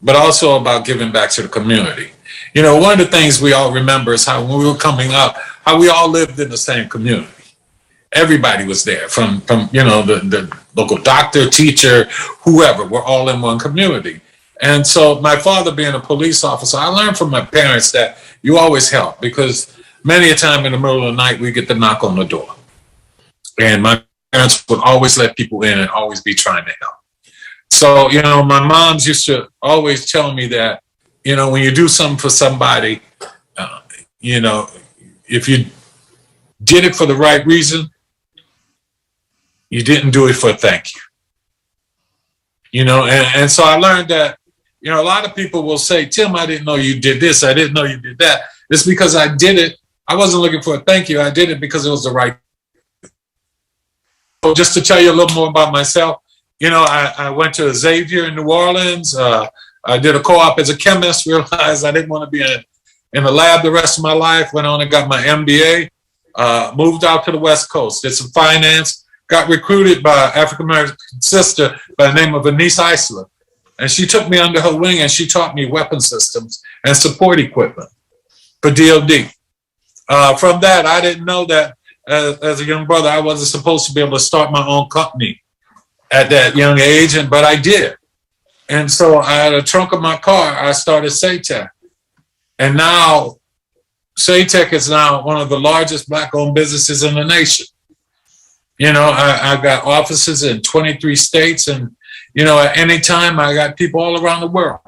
but also about giving back to the community. One of the things we all remember is how when we were coming up, how we all lived in the same community. Everybody was there, from the local doctor, teacher, whoever. We're all in one community. And so my father being a police officer, I learned from my parents that you always help, because many a time in the middle of the night, we get the knock on the door. And my parents would always let people in and always be trying to help. So, my moms used to always tell me that, when you do something for somebody, if you did it for the right reason, you didn't do it for a thank you. And so I learned that, a lot of people will say, Tim, I didn't know you did this. I didn't know you did that. It's because I did it. I wasn't looking for a thank you. I did it because it was the right thing. So just to tell you a little more about myself, I went to Xavier in New Orleans. I did a co-op as a chemist, realized I didn't want to be in the lab the rest of my life, went on and got my MBA, moved out to the West Coast, did some finance, got recruited by an African-American sister by the name of Anise Eisler. And she took me under her wing and she taught me weapon systems and support equipment for DOD. From that, I didn't know that as a young brother, I wasn't supposed to be able to start my own company at that young age, but I did. And so I had a trunk of my car, I started SATEC. And now SATEC is now one of the largest Black-owned businesses in the nation. I've got offices in 23 states, and, at any time I got people all around the world.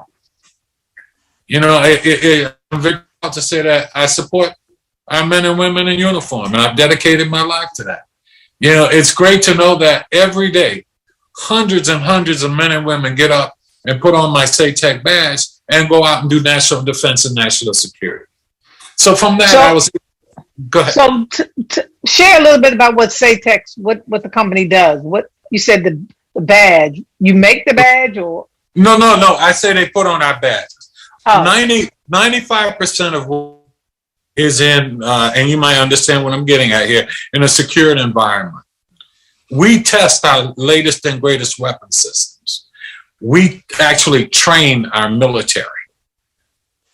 I'm very proud to say that I support our men and women in uniform, and I've dedicated my life to that. It's great to know that every day, hundreds and hundreds of men and women get up and put on my SATEC badge and go out and do national defense and national security. So from that, go ahead. So share a little bit about what SATEC, what the company does. What you said, the badge. You make the badge, or? No. I say they put on our badges. 95% of what is in, and you might understand what I'm getting at here, in a secured environment. We test our latest and greatest weapon systems. We actually train our military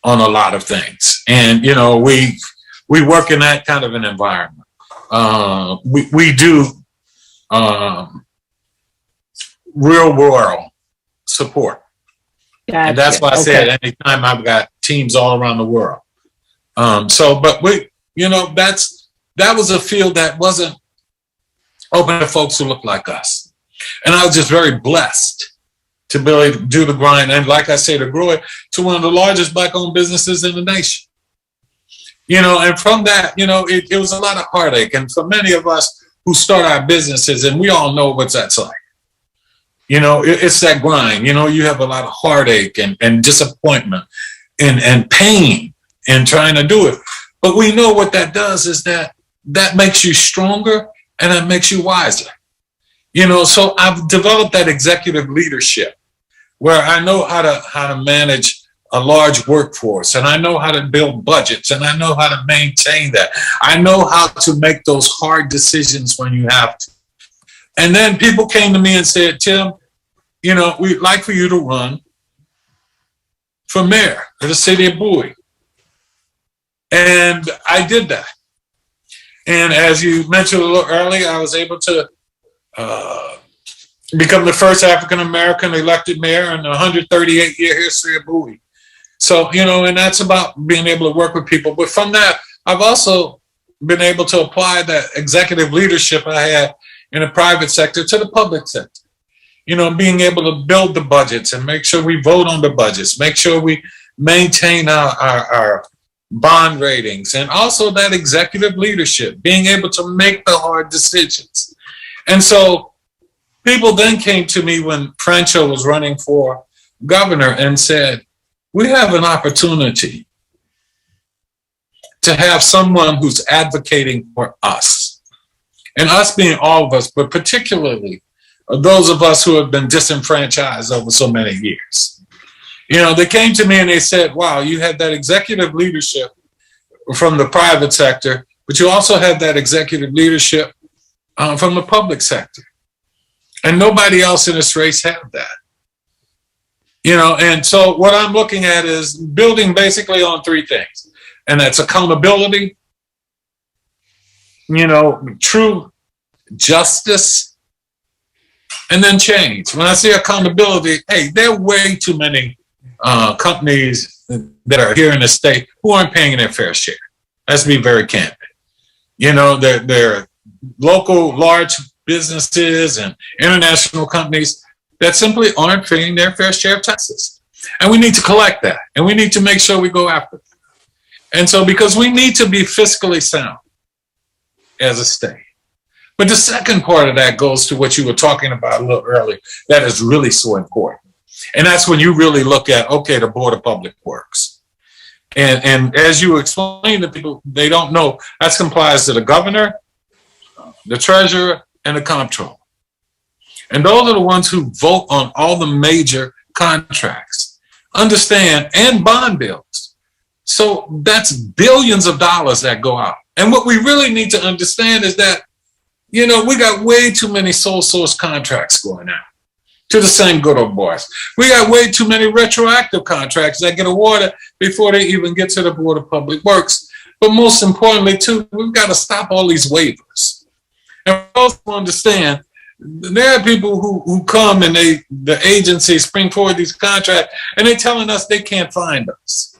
on a lot of things. And, we work in that kind of an environment. We do real world support. Gotcha. And that's why I said anytime I've got teams all around the world. But that's that was a field that wasn't open to folks who looked like us. And I was just very blessed to be able to do the grind. And like I say, to grow it to one of the largest Black-owned businesses in the nation. You know, and from that, you know, it was a lot of heartache. And for many of us who start our businesses, and we all know what that's like. You know, it's that grind. You know, you have a lot of heartache and disappointment and pain in trying to do it. But we know what that does is that makes you stronger and that makes you wiser. You know, so I've developed that executive leadership where I know how to manage a large workforce, and I know how to build budgets, and I know how to maintain that. I know how to make those hard decisions when you have to. And then people came to me and said, Tim, you know, we'd like for you to run for mayor of the city of Bowie. And I did that. And as you mentioned a little earlier, I was able to become the first African-American elected mayor in the 138-year history of Bowie. So, you know, and that's about being able to work with people. But from that, I've also been able to apply that executive leadership I had in the private sector to the public sector. You know, being able to build the budgets and make sure we vote on the budgets, make sure we maintain our bond ratings, and also that executive leadership, being able to make the hard decisions. And so people then came to me when Francho was running for governor and said, we have an opportunity to have someone who's advocating for us. And us being all of us, but particularly those of us who have been disenfranchised over so many years. You know, they came to me and they said, wow, you had that executive leadership from the private sector, but you also had that executive leadership from the public sector. And nobody else in this race had that. You know, and so what I'm looking at is building basically on three things. And that's accountability, you know, true justice, and then change. When I say accountability, hey, there are way too many companies that are here in the state who aren't paying their fair share. Let's be very candid. You know, they're local large businesses and international companies that simply aren't paying their fair share of taxes. And we need to collect that. And we need to make sure we go after it. And so because we need to be fiscally sound as a state. But the second part of that goes to what you were talking about a little earlier. That is really so important. And that's when you really look at, okay, the Board of Public Works. And as you explain to people, they don't know, that's comprised of the governor, the treasurer, and the comptroller. And those are the ones who vote on all the major contracts, understand, and bond bills. So that's billions of dollars that go out. And what we really need to understand is that, you know, we got way too many sole source contracts going out to the same good old boys. We got way too many retroactive contracts that get awarded before they even get to the Board of Public Works. But most importantly, too, we've got to stop all these waivers. And we also understand there are people who come and the agencies bring forward these contracts and they're telling us they can't find us.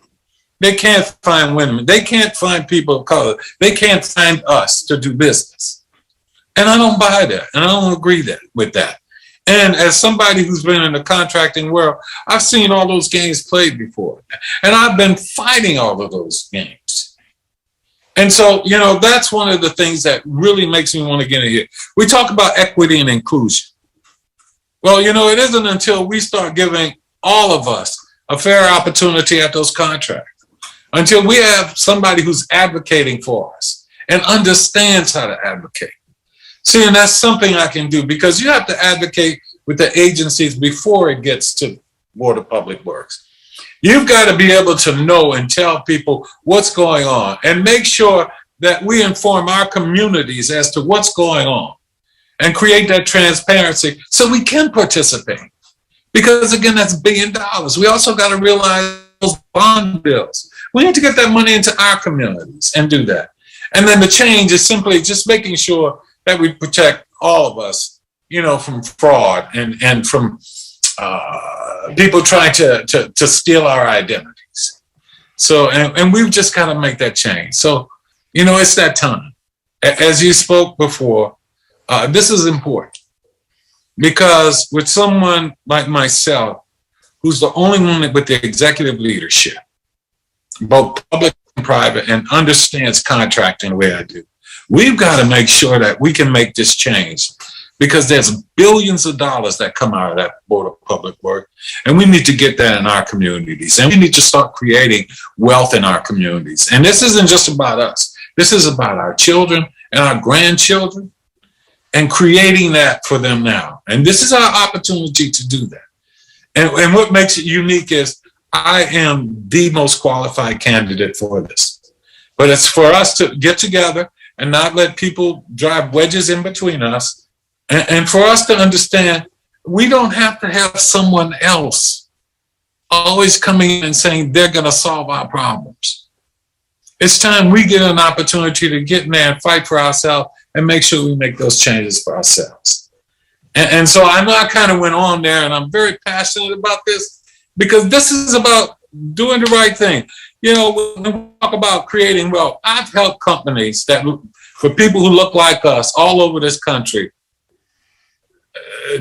They can't find women. They can't find people of color. They can't find us to do business. And I don't buy that. And I don't agree with that. And as somebody who's been in the contracting world, I've seen all those games played before. And I've been fighting all of those games. And so, you know, that's one of the things that really makes me want to get in here. We talk about equity and inclusion. Well, you know, it isn't until we start giving all of us a fair opportunity at those contracts, until we have somebody who's advocating for us and understands how to advocate. See, and that's something I can do, because you have to advocate with the agencies before it gets to Board of Public Works. You've got to be able to know and tell people what's going on and make sure that we inform our communities as to what's going on and create that transparency so we can participate. Because again, that's $1 billion. We also got to realize those bond bills. We need to get that money into our communities and do that. And then the change is simply just making sure that we protect all of us, you know, from fraud and from people trying to steal our identities. So, and we've just got to make that change. So, you know, it's that time. as you spoke before, this is important because with someone like myself, who's the only one with the executive leadership, both public and private, and understands contracting the way I do, we've got to make sure that we can make this change because there's billions of dollars that come out of that Board of Public Works, and we need to get that in our communities, and we need to start creating wealth in our communities. And this isn't just about us. This is about our children and our grandchildren and creating that for them now. And this is our opportunity to do that. And what makes it unique is I am the most qualified candidate for this. But it's for us to get together and not let people drive wedges in between us. And for us to understand, we don't have to have someone else always coming in and saying they're going to solve our problems. It's time we get an opportunity to get in there and fight for ourselves and make sure we make those changes for ourselves. And so I know I kind of went on there, and I'm very passionate about this because this is about doing the right thing. You know, when we talk about creating wealth, I've helped companies that, for people who look like us all over this country,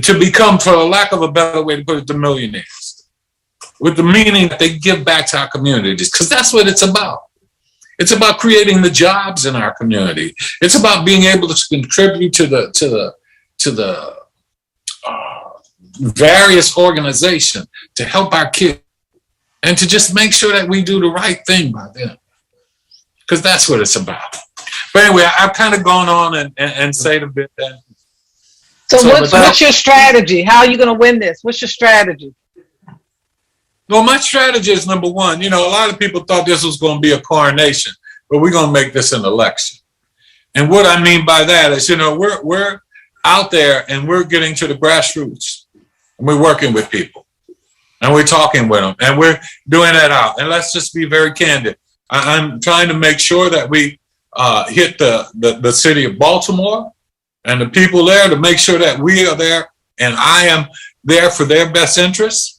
to become, for lack of a better way to put it, the millionaires, with the meaning that they give back to our communities, because that's what it's about. It's about creating the jobs in our community. It's about being able to contribute to the various organizations to help our kids and to just make sure that we do the right thing by them, because that's what it's about. But anyway, I've kind of gone on and said a bit there. So what's your strategy? How are you going to win this? What's your strategy? Well, my strategy is number one. You know, a lot of people thought this was going to be a coronation, but we're going to make this an election. And what I mean by that is, you know, we're out there and we're getting to the grassroots, and we're working with people, and we're talking with them, and we're doing that out. And let's just be very candid. I'm trying to make sure that we hit the city of Baltimore and the people there, to make sure that we are there and I am there for their best interests.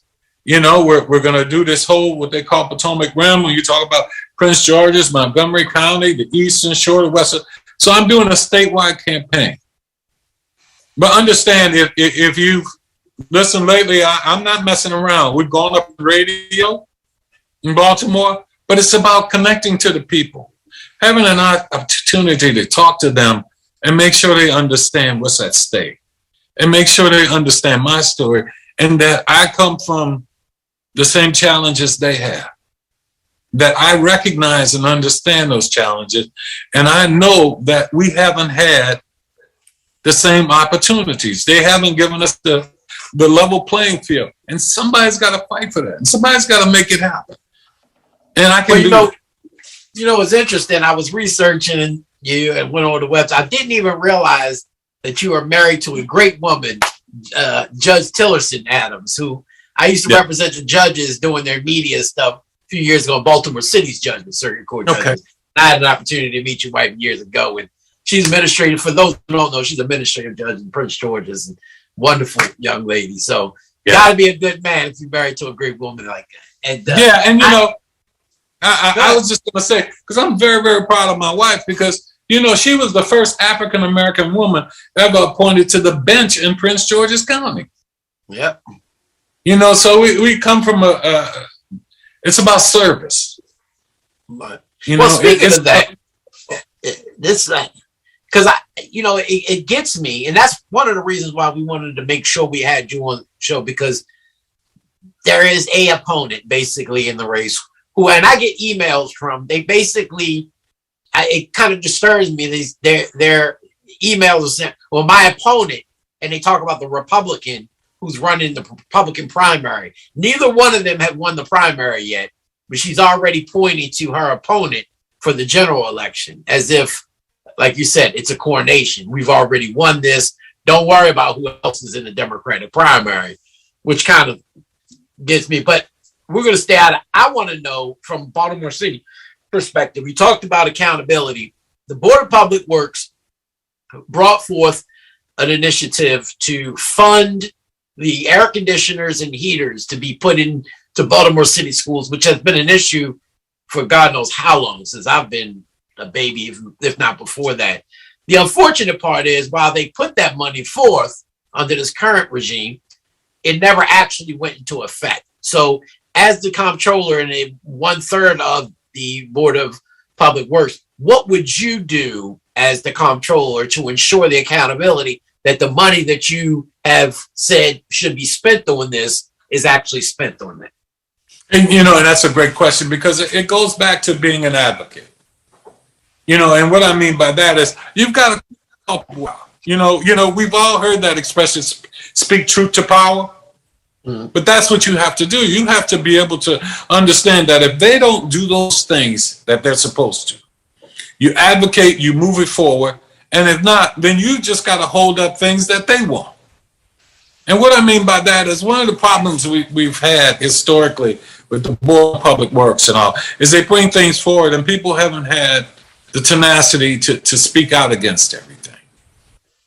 You know, we're going to do this whole, what they call Potomac Rim, when you talk about Prince George's, Montgomery County, the Eastern Shore, the Western. So I'm doing a statewide campaign. But understand, if you've listened lately, I'm not messing around. We've gone up the radio in Baltimore, but it's about connecting to the people, having an opportunity to talk to them and make sure they understand what's at stake, and make sure they understand my story, and that I come from the same challenges they have, that I recognize and understand those challenges, and I know that we haven't had the same opportunities. They haven't given us the level playing field, and somebody's got to fight for that, and somebody's got to make it happen. And I can You know, it's interesting. I was researching you and went on the website. I didn't even realize that you are married to a great woman, Judge Tillerson Adams, who I used to represent the judges doing their media stuff a few years ago in Baltimore City's judgment circuit court judges. Okay. I had an opportunity to meet your wife years ago, and she's administrative. For those who don't know, she's administrative judge in Prince George's, and wonderful young lady. So you got to be a good man if you're married to a great woman like that. And and you know, I was just going to say, because I'm very, very proud of my wife, because, you know, she was the first African-American woman ever appointed to the bench in Prince George's County. Yep. You know, so we come from it's about service. But, you well, know, speaking of that, this, because it gets me, and that's one of the reasons why we wanted to make sure we had you on the show, because there is a opponent basically in the race who, and I get emails from, they basically, it kind of disturbs me. Their emails are sent, well, my opponent, and they talk about the Republican who's running the Republican primary. Neither one of them have won the primary yet, but she's already pointing to her opponent for the general election, as if, like you said, it's a coronation. We've already won this. Don't worry about who else is in the Democratic primary, which kind of gets me. But we're going to stay out of, I want to know from Baltimore City perspective. We talked about accountability. The Board of Public Works brought forth an initiative to fund the air conditioners and heaters to be put into Baltimore City schools, which has been an issue for God knows how long, since I've been a baby, if not before that. The unfortunate part is, while they put that money forth under this current regime, it never actually went into effect. So as the comptroller and 1/3 of the Board of Public Works, what would you do as the comptroller to ensure the accountability that the money that you have said should be spent on this is actually spent on that? And, and that's a great question, because it goes back to being an advocate. And what I mean by that is you've got to help. We've all heard that expression, speak truth to power. But that's what you have to do. You have to be able to understand that if they don't do those things that they're supposed to, you advocate, you move it forward. And if not, then you just got to hold up things that they want. And what I mean by that is one of the problems we've had historically with the Board of Public Works and all is they bring things forward and people haven't had the tenacity to speak out against everything.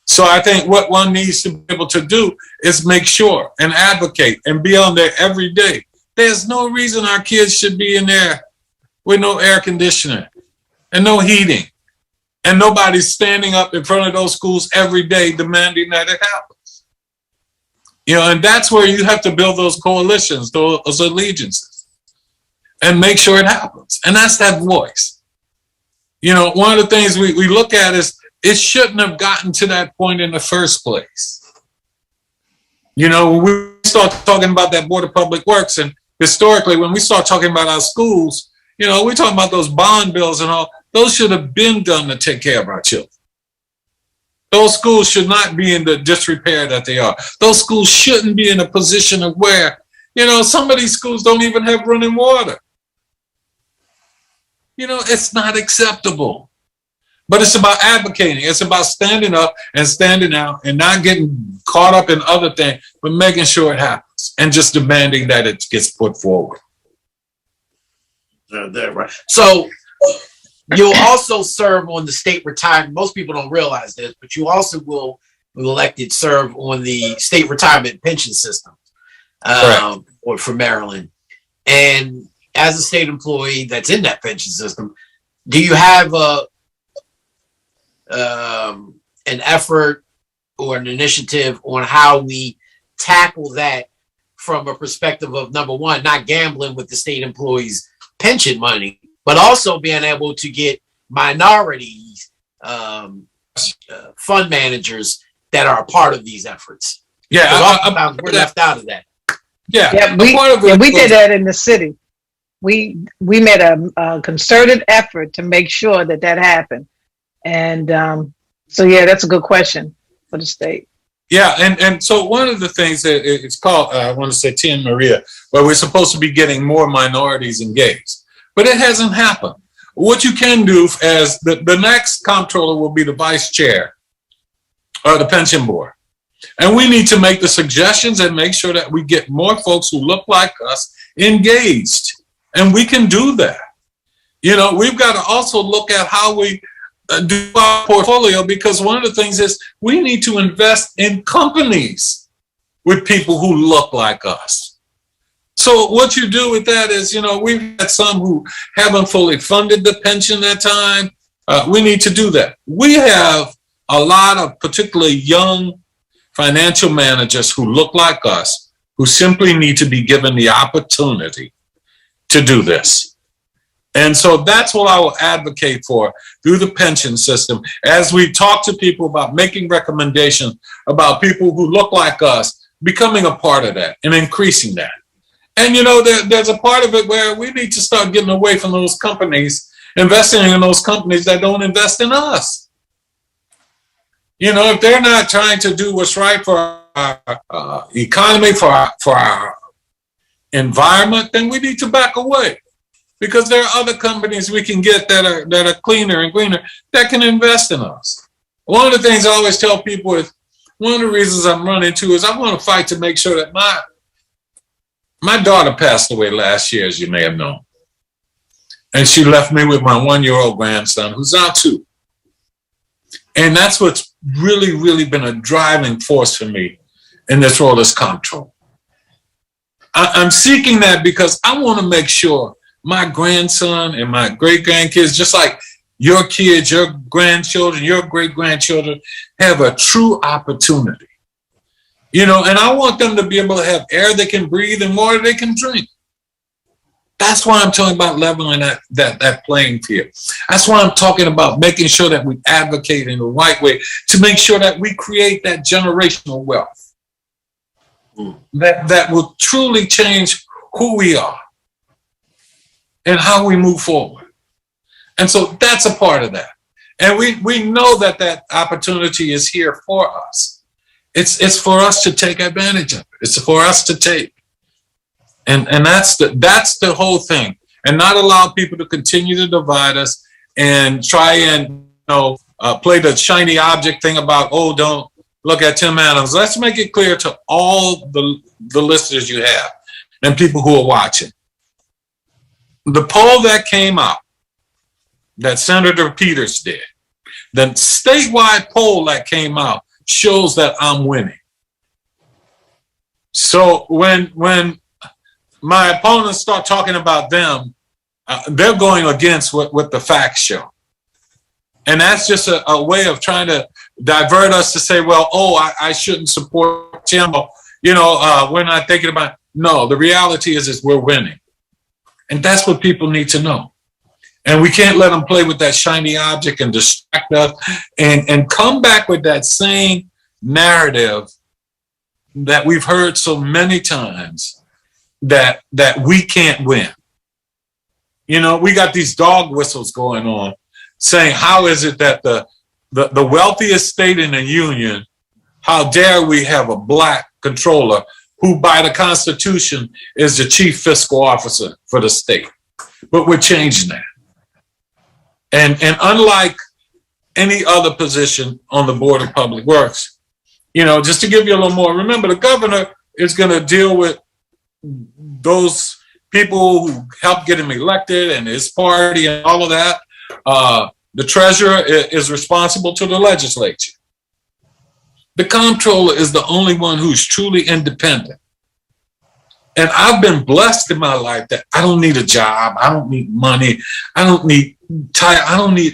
So I think what one needs to be able to do is make sure and advocate and be on there every day. There's no reason our kids should be in there with no air conditioning and no heating, and nobody's standing up in front of those schools every day demanding that it happens. And that's where you have to build those coalitions, those allegiances, and make sure it happens. And that's that voice. One of the things we look at is it shouldn't have gotten to that point in the first place. When we start talking about that Board of Public Works, and historically, when we start talking about our schools, we're talking about those bond bills and all. Those should have been done to take care of our children. Those schools should not be in the disrepair that they are. Those schools shouldn't be in a position of where, some of these schools don't even have running water. It's not acceptable. But it's about advocating. It's about standing up and standing out and not getting caught up in other things, but making sure it happens and just demanding that it gets put forward. Right. So you'll also serve on the state retirement. Most people don't realize this, but you also will be elected serve on the state retirement pension system or for Maryland. And as a state employee that's in that pension system, do you have an effort or an initiative on how we tackle that from a perspective of, number one, not gambling with the state employees' pension money, but also being able to get minorities, fund managers that are a part of these efforts? Yeah, we're left out of that. Yeah, we did that in the city. We made a concerted effort to make sure that happened. And so, that's a good question for the state. Yeah, and so one of the things that it's called, I want to say Tia Maria, where we're supposed to be getting more minorities engaged, but it hasn't happened. What you can do as the next comptroller will be the vice chair of the pension board. And we need to make the suggestions and make sure that we get more folks who look like us engaged. And we can do that. We've got to also look at how we do our portfolio, because one of the things is we need to invest in companies with people who look like us. So what you do with that is, we've had some who haven't fully funded the pension at time. We need to do that. We have a lot of particularly young financial managers who look like us, who simply need to be given the opportunity to do this. And so that's what I will advocate for through the pension system, as we talk to people about making recommendations about people who look like us, becoming a part of that and increasing that. And, there's a part of it where we need to start getting away from those companies, investing in those companies that don't invest in us. If they're not trying to do what's right for our economy, for our environment, then we need to back away. Because there are other companies we can get that are cleaner and greener that can invest in us. One of the things I always tell people is, one of the reasons I'm running too is I want to fight to make sure that my daughter passed away last year, as you may have known. And she left me with my 1-year-old grandson, who's now 2. And that's what's really, really been a driving force for me in this role as comptroller. I'm seeking that because I want to make sure my grandson and my great grandkids, just like your kids, your grandchildren, your great-grandchildren have a true opportunity. You know, and I want them to be able to have air they can breathe and water they can drink. That's why I'm talking about leveling that playing field. That's why I'm talking about making sure that we advocate in the right way to make sure that we create that generational wealth that will truly change who we are and how we move forward. And so that's a part of that. And we know that that opportunity is here for us. It's for us to take advantage of it. It's for us to take. And that's the whole thing. And not allow people to continue to divide us and try and play the shiny object thing about, oh, don't look at Tim Adams. Let's make it clear to all the listeners you have and people who are watching. The poll that came out that Senator Peters did, the statewide poll that came out shows that I'm winning. So when my opponents start talking about them, they're going against what the facts show. And that's just a way of trying to divert us to say, well, I shouldn't support Tim. We're not thinking about, no, the reality is we're winning. And that's what people need to know. And we can't let them play with that shiny object and distract us and come back with that same narrative that we've heard so many times that we can't win. We got these dog whistles going on saying, how is it that the wealthiest state in the union, how dare we have a black controller who by the Constitution is the chief fiscal officer for the state? But we're changing that. And unlike any other position on the Board of Public Works, just to give you a little more, remember the governor is going to deal with those people who helped get him elected and his party and all of that. The treasurer is responsible to the legislature. The comptroller is the only one who's truly independent. And I've been blessed in my life that I don't need a job. I don't need money. I don't need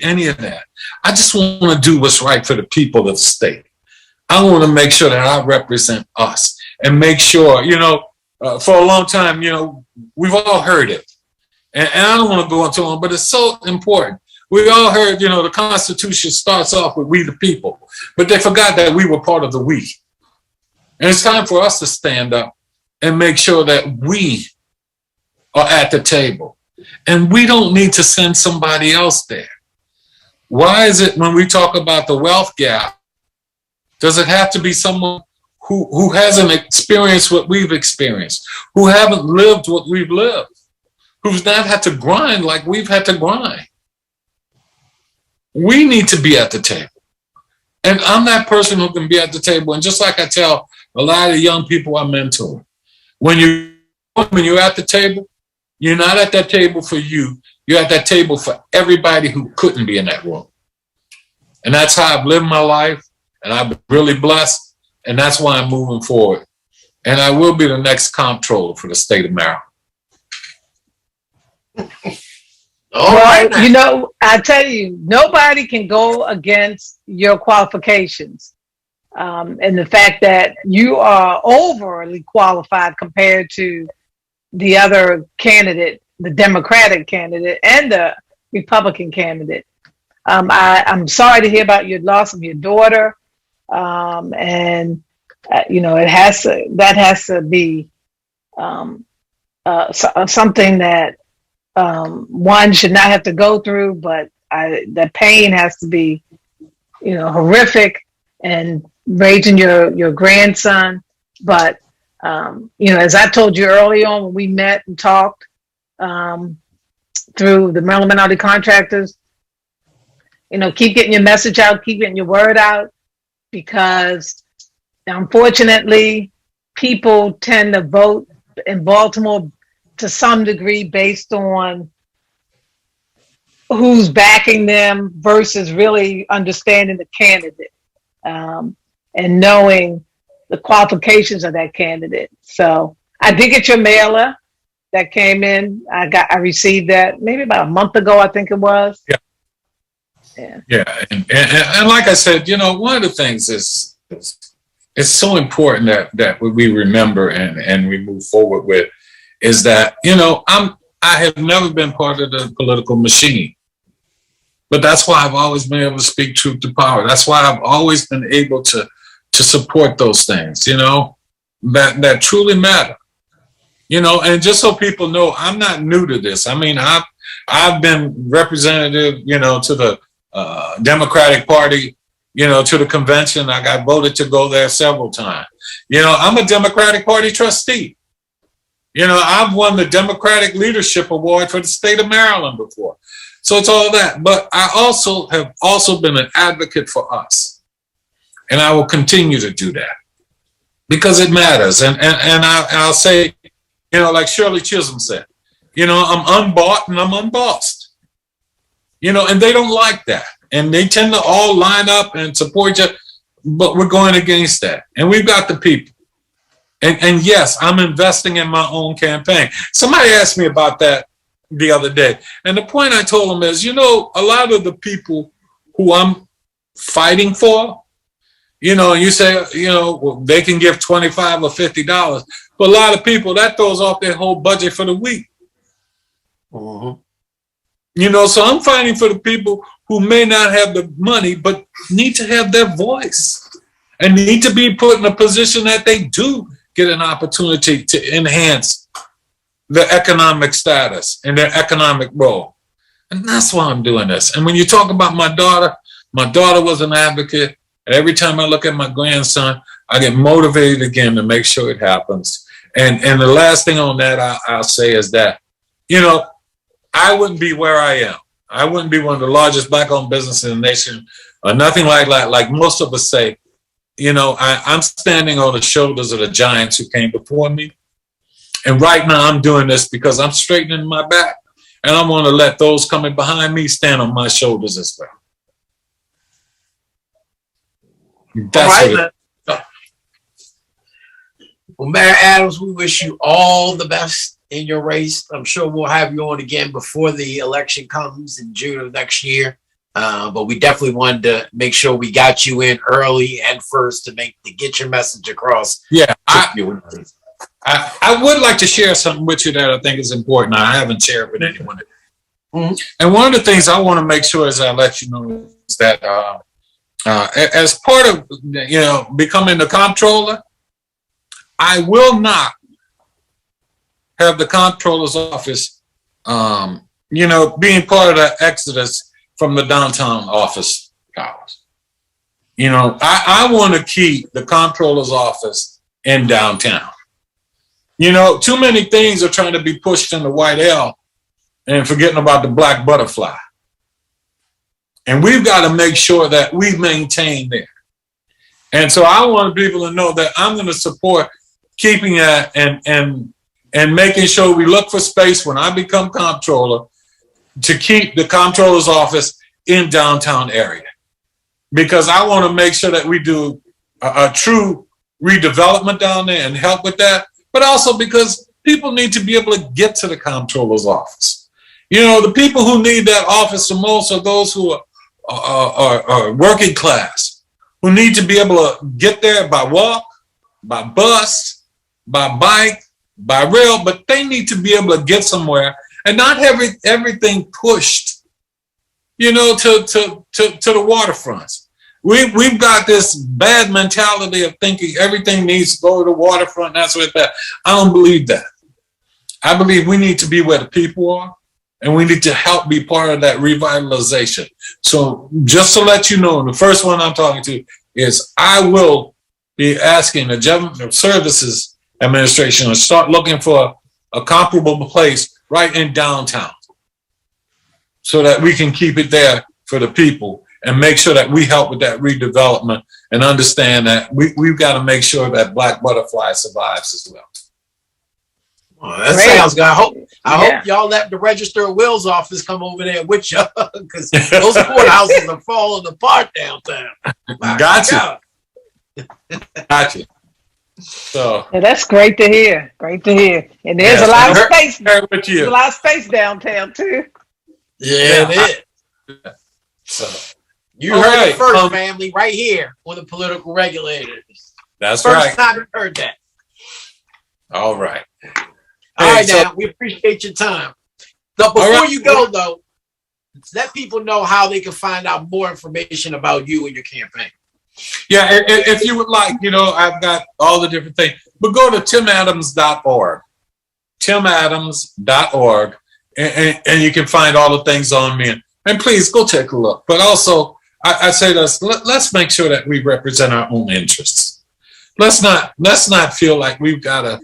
any of that. I just want to do what's right for the people of the state. I want to make sure that I represent us and make sure, for a long time, we've all heard it. And I don't want to go into it, but it's so important. We all heard, the Constitution starts off with we the people, but they forgot that we were part of the we. And it's time for us to stand up and make sure that we are at the table. And we don't need to send somebody else there. Why is it when we talk about the wealth gap, does it have to be someone who hasn't experienced what we've experienced, who haven't lived what we've lived, who's not had to grind like we've had to grind? We need to be at the table. And I'm that person who can be at the table. And just like I tell a lot of young people I mentor, when you're at the table, you're not at that table for you. You're at that table for everybody who couldn't be in that room. And that's how I've lived my life. And I've been really blessed. And that's why I'm moving forward. And I will be the next comptroller for the state of Maryland. I tell you, nobody can go against your qualifications. And the fact that you are overly qualified compared to the other candidate, the Democratic candidate and the Republican candidate. I'm sorry to hear about your loss of your daughter. That has to be something that one should not have to go through, but the pain has to be, horrific, and raising your grandson. But, as I told you early on when we met and talked through the Maryland Minority Contractors, keep getting your message out, keep getting your word out, because unfortunately, people tend to vote in Baltimore to some degree based on who's backing them versus really understanding the candidate and knowing the qualifications of that candidate. So I did get your mailer that came in. I received that maybe about a month ago, I think it was. Yeah. Yeah, and like I said, one of the things is it's so important that we remember and we move forward with is that I have never been part of the political machine, but that's why I've always been able to speak truth to power. That's why I've always been able to support those things, that truly matter. And just so people know, I'm not new to this. I mean, I've been representative, to the Democratic Party, to the convention. I got voted to go there several times. I'm a Democratic Party trustee. I've won the Democratic Leadership Award for the state of Maryland before. So it's all that. But I have also been an advocate for us. And I will continue to do that because it matters. And I'll say, like Shirley Chisholm said, I'm unbought and I'm unbossed. And they don't like that. And they tend to all line up and support you, but we're going against that. And we've got the people. And yes, I'm investing in my own campaign. Somebody asked me about that the other day. And the point I told them is, a lot of the people who I'm fighting for, and you say, well, they can give $25 or $50. But a lot of people, that throws off their whole budget for the week. So I'm fighting for the people who may not have the money, but need to have their voice and need to be put in a position that they do get an opportunity to enhance their economic status and their economic role. And that's why I'm doing this. And when you talk about my daughter was an advocate. And every time I look at my grandson, I get motivated again to make sure it happens. And the last thing on that I'll say is that, I wouldn't be where I am. I wouldn't be one of the largest black-owned businesses in the nation or nothing like that. Like most of us say, I'm standing on the shoulders of the giants who came before me. And right now I'm doing this because I'm straightening my back and I want to let those coming behind me stand on my shoulders as well. That's all right, well, Mayor Adams, we wish you all the best in your race. I'm sure we'll have you on again before the election comes in June of next year. But we definitely wanted to make sure we got you in early and first to get your message across. Yeah, I would like to share something with you that I think is important. I haven't shared with anyone. Mm-hmm. And one of the things I want to make sure is I let you know is that as part of becoming the comptroller, I will not have the comptroller's office, being part of the exodus from the downtown office hours. I want to keep the comptroller's office in downtown. Too many things are trying to be pushed in the white L and forgetting about the black butterfly. And we've got to make sure that we maintain there. And so I want people to know that I'm going to support keeping that and making sure we look for space when I become comptroller to keep the comptroller's office in downtown area. Because I want to make sure that we do a true redevelopment down there and help with that. But also because people need to be able to get to the comptroller's office. The people who need that office the most are those who are working class, who need to be able to get there by walk, by bus, by bike, by rail, but they need to be able to get somewhere and not have everything pushed, to the waterfronts. We've got this bad mentality of thinking everything needs to go to the waterfront. And that's what that. I don't believe that. I believe we need to be where the people are, and we need to help be part of that revitalization. So just to let you know, the first one I'm talking to is I will be asking the General Services Administration to start looking for a comparable place right in downtown so that we can keep it there for the people and make sure that we help with that redevelopment and understand that we've got to make sure that Black Butterfly survives as well. Well, that sounds good. I hope y'all let the Register of Wills office come over there with you because those courthouses are falling apart downtown. Gotcha. Gotcha. So that's great to hear. Great to hear. And there's a lot of space. There's a lot of space downtown too. Yeah, it is. So You heard it first, family, right here on the Political Regulators. That's first time you heard that. All right. All right, now, we appreciate your time. But before you go, though, let people know how they can find out more information about you and your campaign. Yeah, if you would like, I've got all the different things. But go to timadams.org. timadams.org. And you can find all the things on me. And please go take a look. But also, I say this, let's make sure that we represent our own interests. Let's not feel like we've got to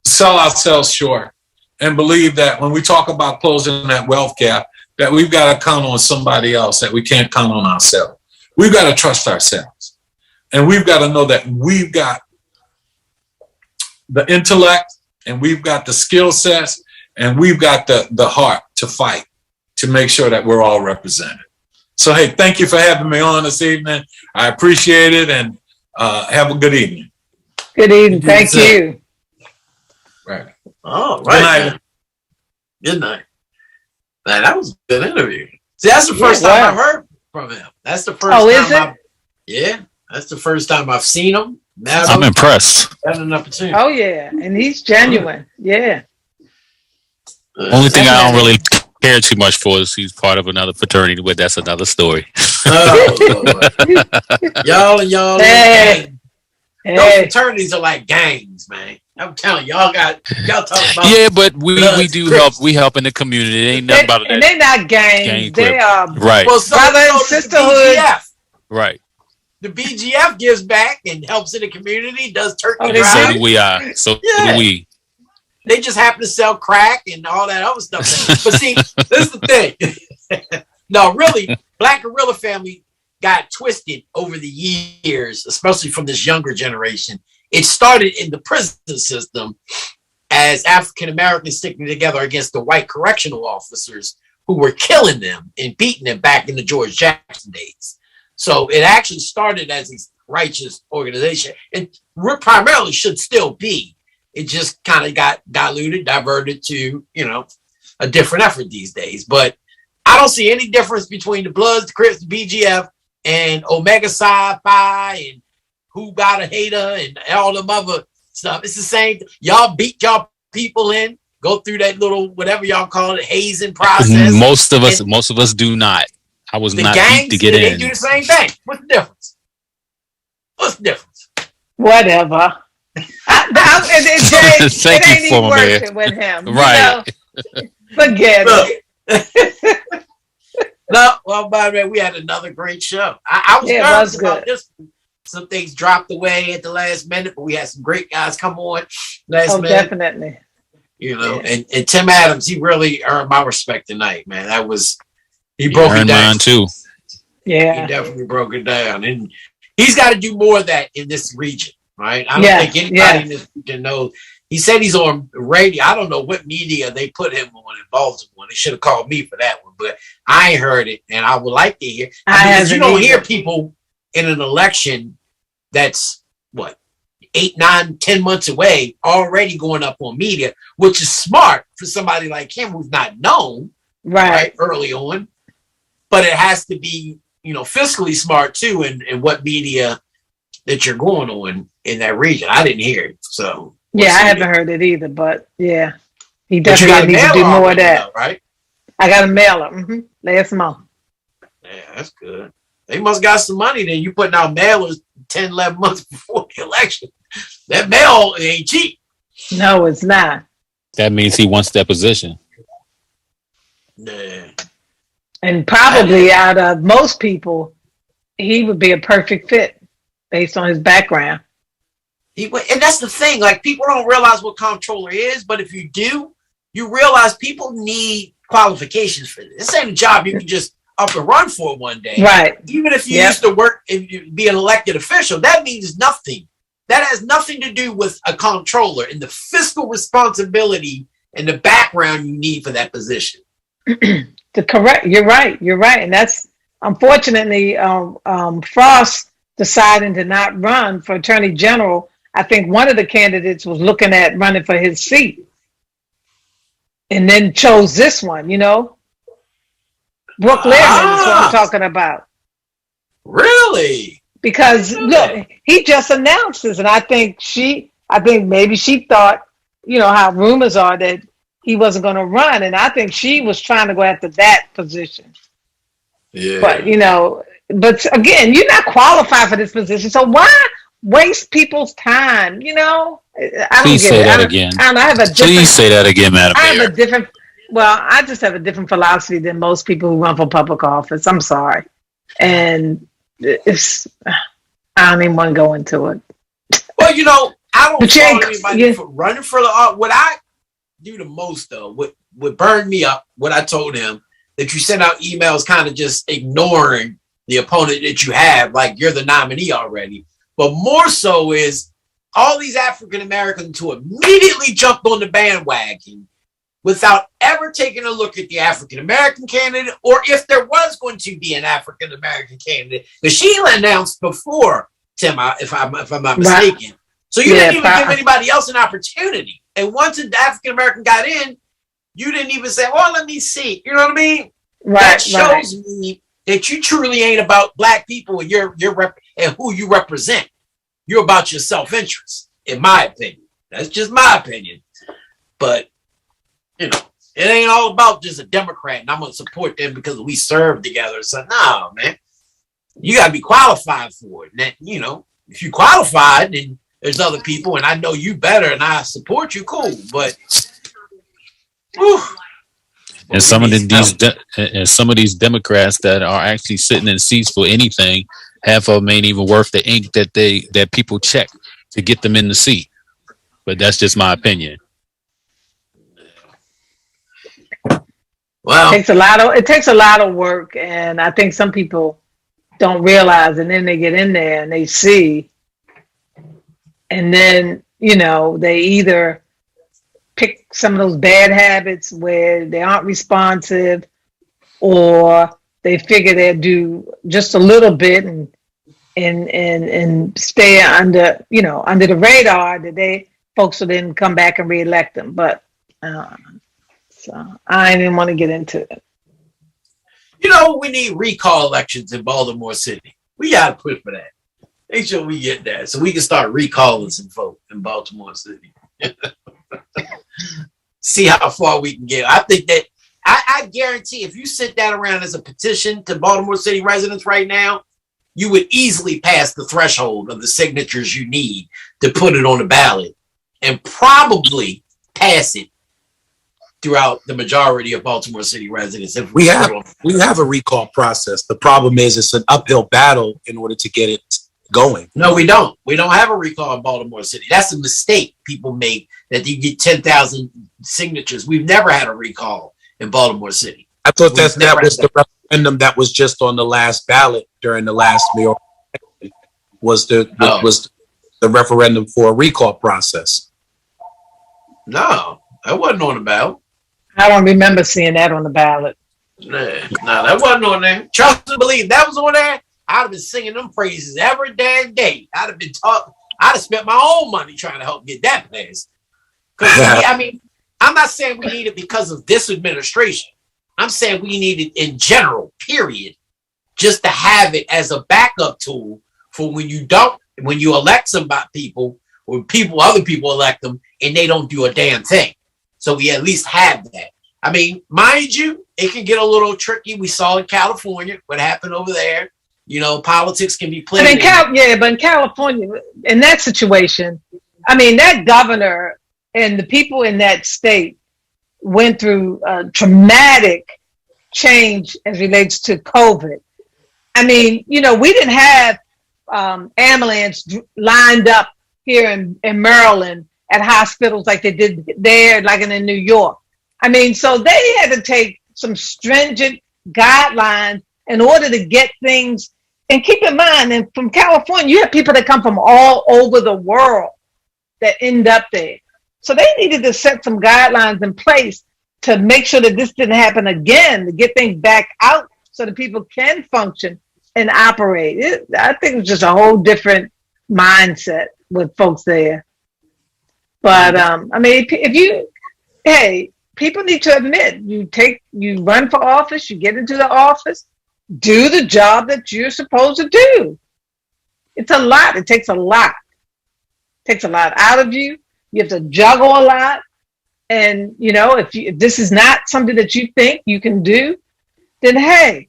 sell ourselves short and believe that when we talk about closing that wealth gap, that we've got to count on somebody else, that we can't count on ourselves. We've got to trust ourselves. And we've got to know that we've got the intellect and we've got the skill sets and we've got the heart to fight to make sure that we're all represented. So, hey, thank you for having me on this evening. I appreciate it, and have a good evening. Good evening. Thank you. Right. Oh, right. Good night. Man, that was a good interview. See, that's the first time I've heard from him. That's the first time. Is it? That's the first time I've seen him. I'm impressed. Had an opportunity. Oh, yeah. And he's genuine. Yeah. Only thing I don't really care too much for is he's part of another fraternity, but that's another story. Y'all. Hey. Those fraternities are like gangs, man. I'm telling y'all talk about. Yeah, but we do help. We help in the community. It ain't nothing about it. And they're not gangs. They are right. Well, brother and sisterhood. Right. The BGF gives back and helps in the community. Does turkey drive. So do we. So do we. They just happen to sell crack and all that other stuff. But see, this is the thing. No, really, Black Guerrilla Family got twisted over the years, especially from this younger generation. It started in the prison system as African Americans sticking together against the white correctional officers who were killing them and beating them back in the George Jackson days. So it actually started as a righteous organization, and primarily should still be. It just kind of got diluted, diverted to, a different effort these days. But I don't see any difference between the Bloods, the Crips, the BGF, and Omega Psi Phi, and Who Got a Hater, and all them other stuff. It's the same. Y'all beat y'all people in, go through that little, whatever y'all call it, hazing process. Most of us do not. I was not beat to get in. They do the same thing. What's the difference? Whatever. Thank you for working with him. Right. Forget it. No, well, by the way, we had another great show. I was nervous about this. Some things dropped away at the last minute, but we had some great guys come on last minute. Definitely. And Tim Adams, he really earned my respect tonight, man. He broke it down mine too. Yeah. He definitely broke it down. And he's got to do more of that in this region, right? I don't think anybody in this region knows. He said he's on radio. I don't know what media they put him on in Baltimore. They should have called me for that one, but I ain't heard it, and I would like to hear. Because you don't hear people in an election that's 8, 9, 10 months away already going up on media, which is smart for somebody like him who's not known right early on. But it has to be, fiscally smart too, in what media that you're going on in that region. I didn't hear it, so. I haven't heard it either, but yeah, he definitely needs to do more of that. Though, right? I got a mailer last month. Yeah, that's good. They must got some money then. You putting out mailers 10, 11 months before the election. That mail ain't cheap. No, it's not. That means he wants that position. Yeah. And probably out of most people, he would be a perfect fit based on his background. And that's the thing. Like, people don't realize what comptroller is, but if you do, you realize people need qualifications for this. This ain't a job you can just up and run for one day. Right. Even if you used to work and be an elected official, that means nothing. That has nothing to do with a comptroller and the fiscal responsibility and the background you need for that position. You're right. And that's unfortunately Frost deciding to not run for Attorney General. I think one of the candidates was looking at running for his seat and then chose this one, Brooke Learman is what I'm talking about. Really? Because look, he just announced this, and I think maybe she thought, how rumors are that he wasn't going to run, and I think she was trying to go after that position. Yeah. But again, you're not qualified for this position, so why waste people's time? I don't Please say that again. Please say that again, Madam Mayor. I just have a different philosophy than most people who run for public office. I'm sorry, and I don't even want to go into it. Well, I don't fault anybody for running for the what I do the most though, what burned me up, what I told him, that you send out emails kind of just ignoring the opponent that you have, like you're the nominee already. But more so is all these African Americans who immediately jumped on the bandwagon without ever taking a look at the African American candidate, or if there was going to be an African American candidate. Because Sheila announced before, Tim, if I'm not mistaken. So you didn't even give anybody else an opportunity. And once an African American got in, you didn't even say, well, let me see. You know what I mean? That shows me that you truly ain't about black people and and who you represent. You're about your self-interest, in my opinion. That's just my opinion. But, it ain't all about just a Democrat and I'm going to support them because we serve together. So, no, man. You got to be qualified for it. And, if you qualified, then there's other people, and I know you better, and I support you. Cool, but and some of these Democrats that are actually sitting in seats for anything, half of them ain't even worth the ink that people check to get them in the seat. But that's just my opinion. Well, it takes a lot of work, and I think some people don't realize, and then they get in there and they see. And then, they either pick some of those bad habits where they aren't responsive, or they figure they'll do just a little bit and stay under the radar that folks will then come back and reelect them. But so I didn't want to get into it. We need recall elections in Baltimore City. We got to push for that. Make sure we get that so we can start recalling some folk in Baltimore City. See how far we can get. I think that I guarantee if you sent that around as a petition to Baltimore City residents right now, you would easily pass the threshold of the signatures you need to put it on the ballot and probably pass it throughout the majority of Baltimore City residents. If we have a recall process. The problem is it's an uphill battle in order to get it going. No, we don't. We don't have a recall in Baltimore City. That's a mistake people make, that you get 10,000 signatures. We've never had a recall in Baltimore City. I thought that was the referendum that was just on the last ballot during the last mayoral election, was the referendum for a recall process. No, that wasn't on the ballot. I don't remember seeing that on the ballot. Nah, that wasn't on there. Trust and believe that was on there. I'd have been singing them praises every damn day. I'd have spent my own money trying to help get that passed. I'm not saying we need it because of this administration. I'm saying we need it in general, period. Just to have it as a backup tool for when you elect people, or other people elect them and they don't do a damn thing. So we at least have that. Mind you, it can get a little tricky. We saw in California what happened over there. Politics can be played. But in California, in that situation, that governor and the people in that state went through a traumatic change as relates to COVID. We didn't have ambulance lined up here in Maryland at hospitals like they did there, like in New York. So they had to take some stringent guidelines in order to get things. And keep in mind, and from California, you have people that come from all over the world that end up there. So they needed to set some guidelines in place to make sure that this didn't happen again, to get things back out so that people can function and operate. I think it's just a whole different mindset with folks there. But, people need to admit, you run for office, you get into the office, do the job that you're supposed to do. It's a lot. It takes a lot. It takes a lot out of you. You have to juggle a lot. And, if this is not something that you think you can do, then, hey,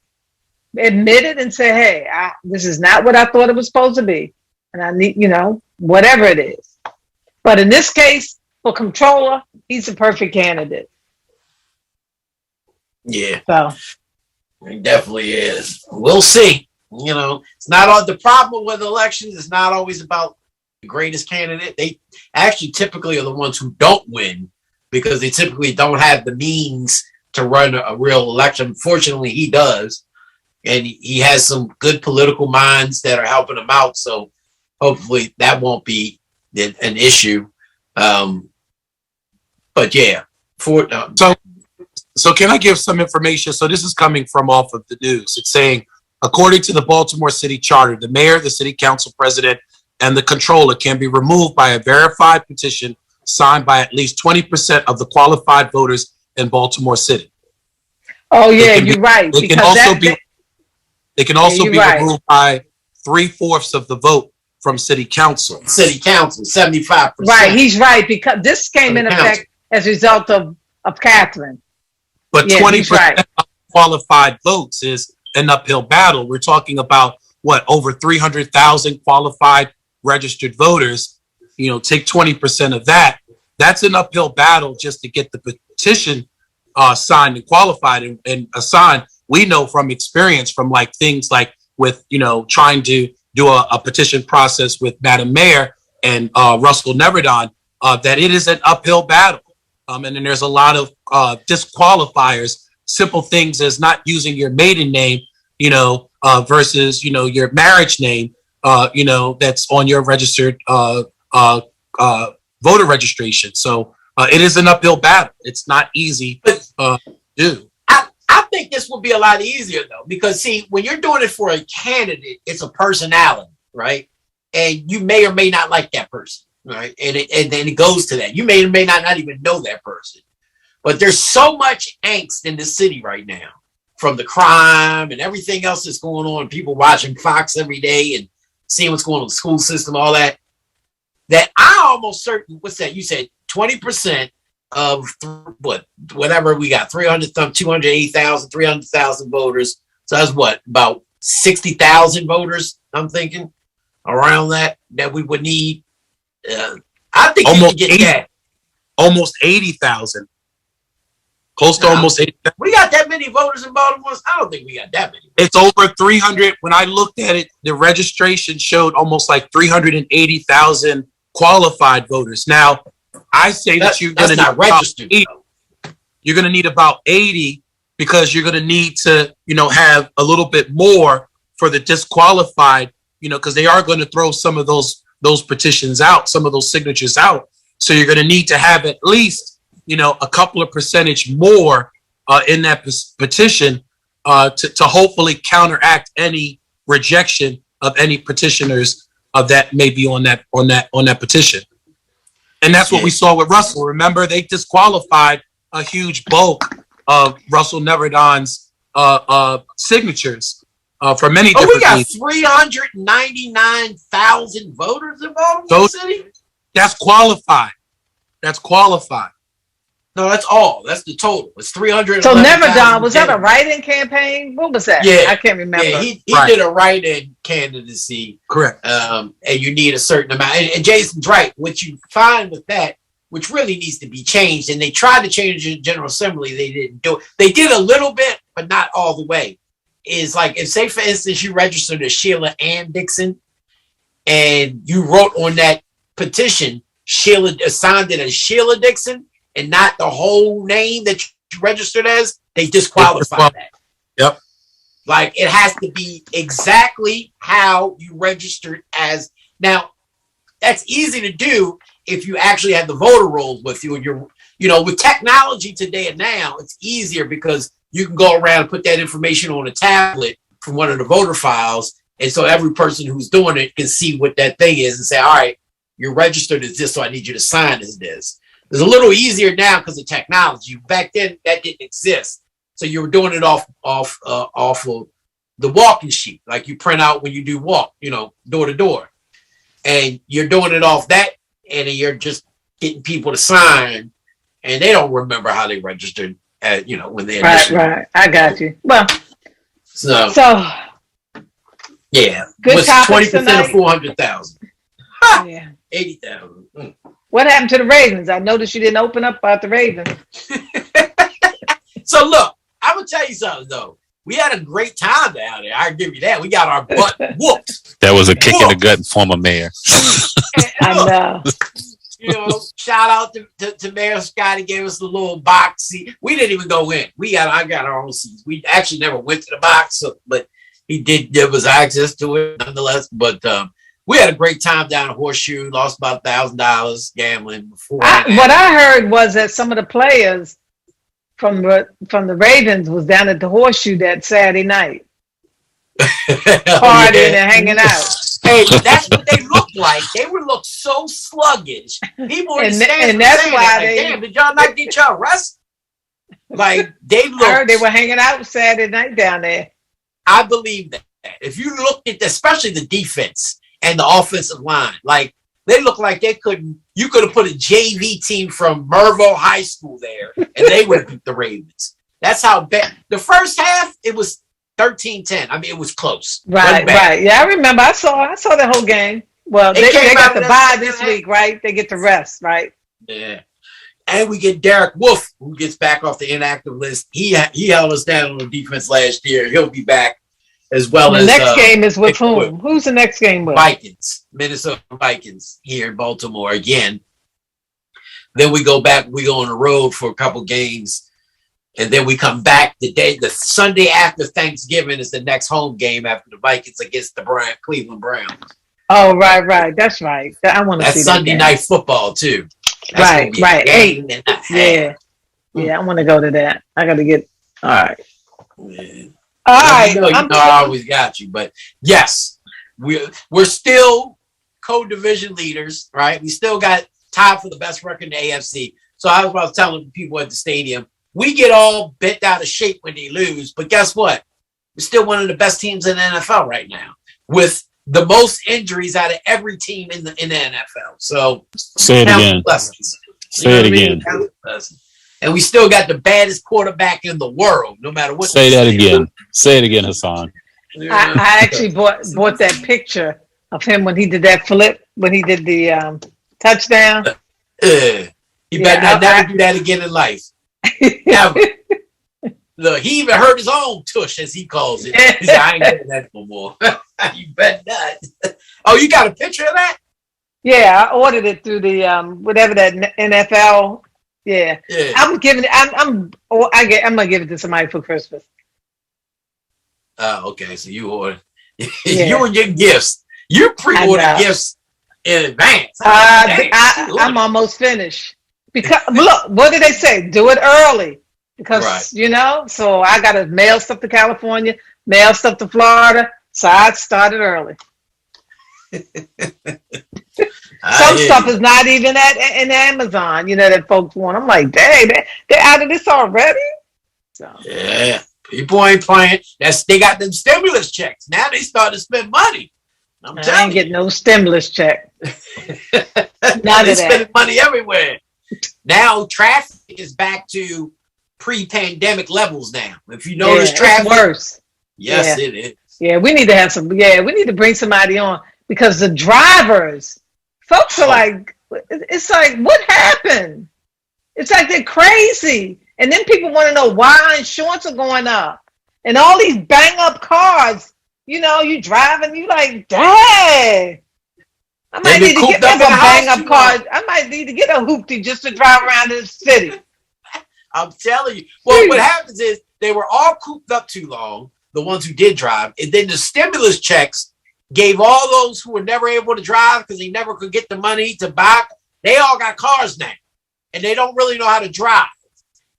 admit it and say, hey, this is not what I thought it was supposed to be. And I need, whatever it is. But in this case, for comptroller, he's a perfect candidate. Yeah. So he definitely is. We'll see. It's not all the problem with elections. It's not always about the greatest candidate. They actually typically are the ones who don't win because they typically don't have the means to run a real election. Fortunately, he does. And he has some good political minds that are helping him out. So hopefully that won't be an issue. But yeah. So can I give some information? So this is coming from off of the news. It's saying, according to the Baltimore City Charter, the mayor, the city council president, and the controller can be removed by a verified petition signed by at least 20% of the qualified voters in Baltimore City. Oh yeah, you're right. They can also be removed by 3/4 of the vote from city council. City council, 75%. Right, he's right, because this came in effect as a result of Catherine. But 20% of qualified votes is an uphill battle. We're talking about over 300,000 qualified registered voters. Take 20% of that. That's an uphill battle just to get the petition signed and qualified and assigned. We know from experience from things like with, trying to do a petition process with Madam Mayor and Russell Neverdon, that it is an uphill battle. And then there's a lot of disqualifiers, simple things as not using your maiden name, versus, your marriage name, that's on your registered voter registration. So it is an uphill battle. It's not easy to do. I think this will be a lot easier though, because see, when you're doing it for a candidate, it's a personality, right? And you may or may not like that person, right? And then it goes to that. You may or may not even know that person. But there's so much angst in the city right now from the crime and everything else that's going on. People watching Fox every day and seeing what's going on in the school system, all that. That I'm almost certain, what's that? You said 20% of whatever we got, 280,000, 300,000 voters. So that's about 60,000 voters, I'm thinking, around that we would need. I think almost you can get that. Almost 80,000. Close to almost 80,000. We got that many voters in Baltimore? I don't think we got that many. It's over 300. When I looked at it, the registration showed almost 380,000 qualified voters. Now, I say that you're going to need about 80 because you're going to need to, have a little bit more for the disqualified, because they are going to throw some of those petitions out, some of those signatures out. So you're going to need to have at least, a couple of percentage more in that petition to hopefully counteract any rejection of any petitioners that may be on that petition. And that's what we saw with Russell. Remember, they disqualified a huge bulk of Russell Neverdon's signatures for many different things. We got 399,000 voters in Baltimore City? That's qualified. That's qualified. No, that's all. That's the total. It's 300. So Neverdon, was that a write-in campaign? What was that? Yeah, I can't remember. Yeah, he did a write-in candidacy. Correct. And you need a certain amount. And Jason's right. What you find with that, which really needs to be changed, and they tried to change the General Assembly, they didn't do it. They did a little bit, but not all the way. Is if, say, for instance, you registered as Sheila Ann Dixon, and you wrote on that petition, Sheila assigned it as Sheila Dixon, and not the whole name that you registered as, they disqualify that. Yep. It has to be exactly how you registered as. Now, that's easy to do if you actually have the voter rolls with you. And with technology today and now, it's easier because you can go around and put that information on a tablet from one of the voter files. And so every person who's doing it can see what that thing is and say, all right, you're registered as this, so I need you to sign as this. It's a little easier now because of technology. Back then, that didn't exist. So you were doing it off of the walking sheet, like you print out when you do walk, door to door. And you're doing it off that, and you're just getting people to sign, and they don't remember how they registered, when they Right. I got you. Well, so yeah, good was 20% of 400,000. Yeah, 80,000. What happened to the Ravens? I noticed you didn't open up about the Ravens. So look, I'm gonna tell you something though. We had a great time down there. I give you that. We got our butt whooped. That was a kick in the gut and former mayor. I know. Shout out to Mayor Scott. He gave us the little box seat. We didn't even go in. I got our own seats. We actually never went to the box, but he did give us access to it nonetheless. But we had a great time down at Horseshoe. Lost about $1,000 gambling before. What I heard was that some of the players from the Ravens was down at the Horseshoe that Saturday night, partying and hanging out. Hey, that's what they looked like. They would look so sluggish. People were and that's why damn, did y'all not get y'all rest? Like they looked. I heard they were hanging out Saturday night down there. I believe that. If you looked at especially the defense and the offensive line, like they looked like you could have put a JV team from Mervo High School there and they would have beat the Ravens. That's how bad. The first half, it was 13-10. I mean, it was close. Right. Yeah, I remember. I saw the whole game. Well, they got the bye this week, right? They get the rest, right? Yeah. And we get Derek Wolf, who gets back off the inactive list. He held us down on the defense last year. He'll be back as well as. The next game is with whom? Who's the next game with? Vikings, Minnesota Vikings here in Baltimore again. Then we go back. We go on the road for a couple games. And then we come back the Sunday after Thanksgiving is the next home game after the Vikings against the Cleveland Browns. Oh, right. That's right. I want to see that. That's Sunday night football too. That's right. 8. Yeah. I want to go to that. I got to get. All right. Yeah. All right. I always got you, but yes, we're still co-division leaders, right? We still got tied for the best record in the AFC. So I was telling people at the stadium. We get all bent out of shape when they lose, but guess what? We're still one of the best teams in the NFL right now, with the most injuries out of every team in the NFL. So say it again. Say it again. And we still got the baddest quarterback in the world, no matter what. Say that again. Say it again, Hassan. I actually bought that picture of him when he did that flip, when he did the touchdown. He better not never do that again in life. Never. Look, he even hurt his own tush, as he calls it. He said, I ain't getting that no more. You bet not. Oh, you got a picture of that? Yeah, I ordered it through the whatever that NFL. Yeah. I'm giving it. I'm gonna give it to somebody for Christmas. Oh, okay. So you ordered. You were getting gifts. You pre-ordered gifts in advance. I'm almost finished. Because look, what did they say? Do it early. Because so I gotta mail stuff to California, mail stuff to Florida. So I started early. Some stuff is not even in Amazon, that folks want. I'm like, dang, they're out of this already. So yeah, people ain't playing. They got them stimulus checks. Now they start to spend money. I ain't getting no stimulus check. None they of spending that. money everywhere. Now traffic is back to pre-pandemic levels now. If you notice traffic, it's worse. Yes, it is. Yeah, we need to have some. Yeah, we need to bring somebody on because the drivers, folks are like, it's like, what happened? It's like they're crazy, and then people want to know why insurance are going up and all these bang up cars. You driving, you like, dang. I might need to get a bang up car. I might need to get a hoopty just to drive around the city. I'm telling you. Well, what happens is they were all cooped up too long, the ones who did drive, and then the stimulus checks gave all those who were never able to drive because they never could get the money to buy. They all got cars now, and they don't really know how to drive.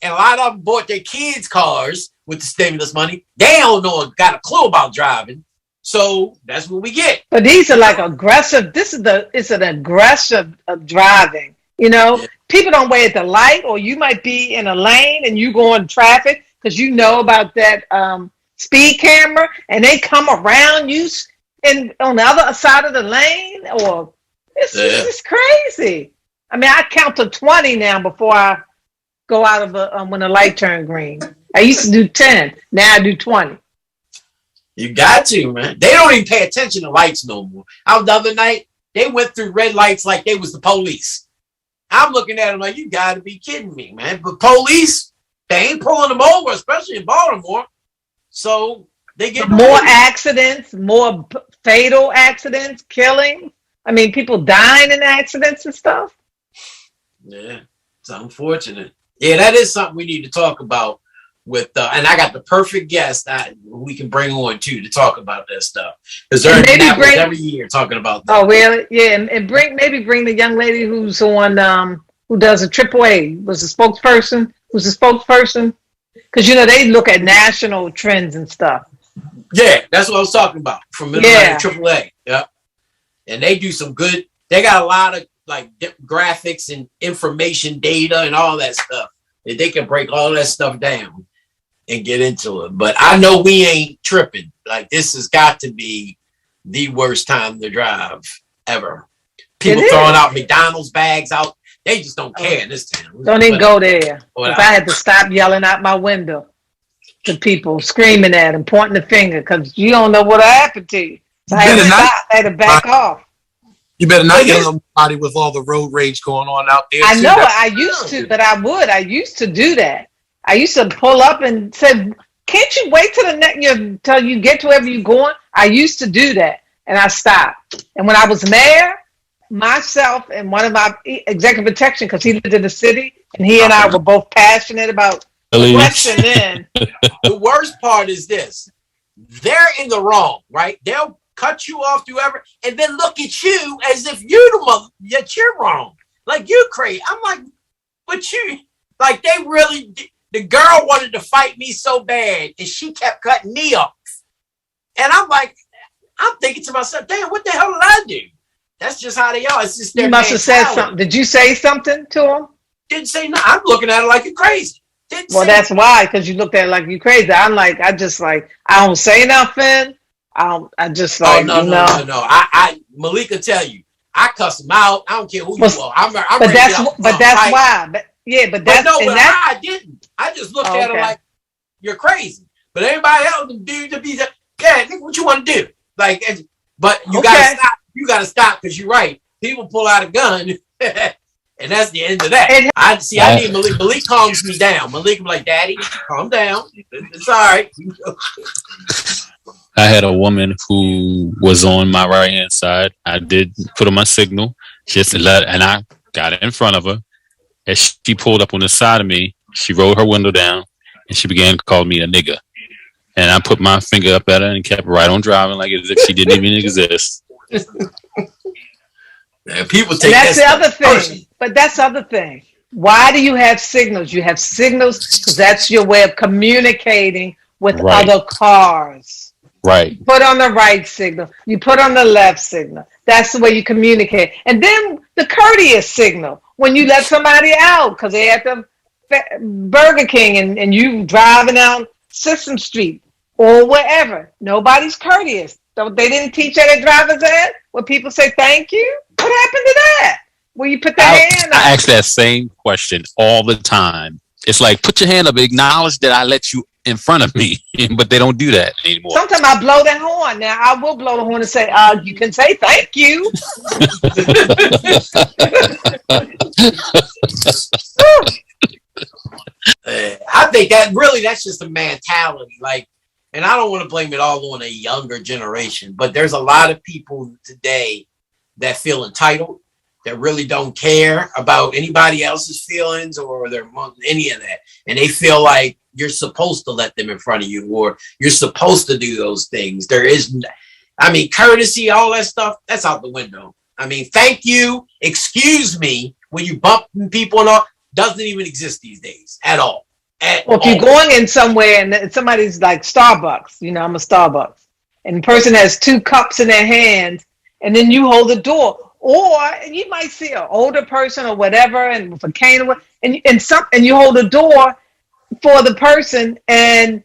And a lot of them bought their kids' cars with the stimulus money. They don't got a clue about driving. So that's what we get. But these are like aggressive. It's an aggressive driving. You know, people don't wait at the light, or you might be in a lane and you go in traffic because you know about that speed camera, and they come around you and on the other side of the lane, or it's crazy. I mean, I count to 20 now before I go out of when the light turned green. I used to do 10. Now I do 20. You got to, man. They don't even pay attention to lights no more. Out the other night, they went through red lights like they was the police. I'm looking at them like, you got to be kidding me, man. But police, they ain't pulling them over, especially in Baltimore. So they get more accidents, more fatal accidents, killing. I mean, people dying in accidents and stuff. Yeah, it's unfortunate. Yeah, that is something we need to talk about with, and I got the perfect guest that we can bring on too to talk about that stuff. Because they're every year talking about that. Oh, really? Yeah, and bring the young lady who's on who does a AAA, was a spokesperson. Who's a spokesperson? Because you know they look at national trends and stuff. Yeah, that's what I was talking about from Mid-Atlantic AAA. Yep, and they do some good. They got a lot of like graphics and information data and all that stuff. And they can break all that stuff down and get into it. But I know we ain't tripping. Like, this has got to be the worst time to drive ever. People throwing out McDonald's bags out. They just don't care in this town. Don't even go there. If I had to stop yelling out my window to people, screaming at them, pointing the finger, because you don't know what happened to you. So I had to back off. You better not yell at somebody with all the road rage going on out there. I know. I used to, but I would. I used to do that. I used to pull up and say, "Can't you wait till you get to wherever you're going?" I used to do that, and I stopped. And when I was mayor, myself and one of my executive protection, because he lived in the city, and he and I were both passionate about questioning. The worst part is this: they're in the wrong, right? They'll cut you off, do ever, and then look at you as if you're wrong. Like, you're crazy. I'm like, but you, like, they really, the girl wanted to fight me so bad, and she kept cutting me off. And I'm like, I'm thinking to myself, damn, what the hell did I do? That's just how they are. It's just their You must have said something. Did you say something to him? Didn't say nothing. I'm looking at it like you're crazy. Well, that's why, because you looked at it like you crazy. I'm like, I don't say nothing. I just like, no. I Malika tell you, I cuss them out. I don't care who you are. I didn't. I just looked at them like, you're crazy. But everybody else, dude, to be what you want to do? Like, but you gotta stop. You gotta stop, because you're right. People pull out a gun, and that's the end of that. I need Malik. Malik calms me down. Malik be like, "Daddy, calm down. It's all right." I had a woman who was on my right hand side. I did put on my signal, and I got in front of her. As she pulled up on the side of me, she rolled her window down and she began to call me a nigga. And I put my finger up at her and kept right on driving, like as if she didn't even exist. Man, people take that's the other thing. But that's the other thing. Why do you have signals? You have signals because that's your way of communicating with other cars. Right. You put on the right signal. You put on the left signal. That's the way you communicate. And then the courteous signal when you let somebody out because they at the Burger King and you driving down System Street or wherever. Nobody's courteous. So they didn't teach that at driver's ed where people say thank you. What happened to that? Where you put the hand up? I ask that same question all the time. It's like, put your hand up, acknowledge that I let you in front of me, but they don't do that anymore. Sometimes I blow the horn. Now I will blow the horn and say, you can say thank you. I think that's just a mentality. Like, and I don't want to blame it all on a younger generation, but there's a lot of people today that feel entitled, that really don't care about anybody else's feelings or any of that. And they feel like you're supposed to let them in front of you or you're supposed to do those things. Courtesy, all that stuff, that's out the window. I mean, thank you, excuse me, when you bump people and all, doesn't even exist these days at all. If you're going in somewhere and somebody's like Starbucks, I'm a Starbucks, and the person has 2 cups in their hands, and then you hold the door. Or you might see an older person or whatever, and with a cane, and you hold the door for the person, and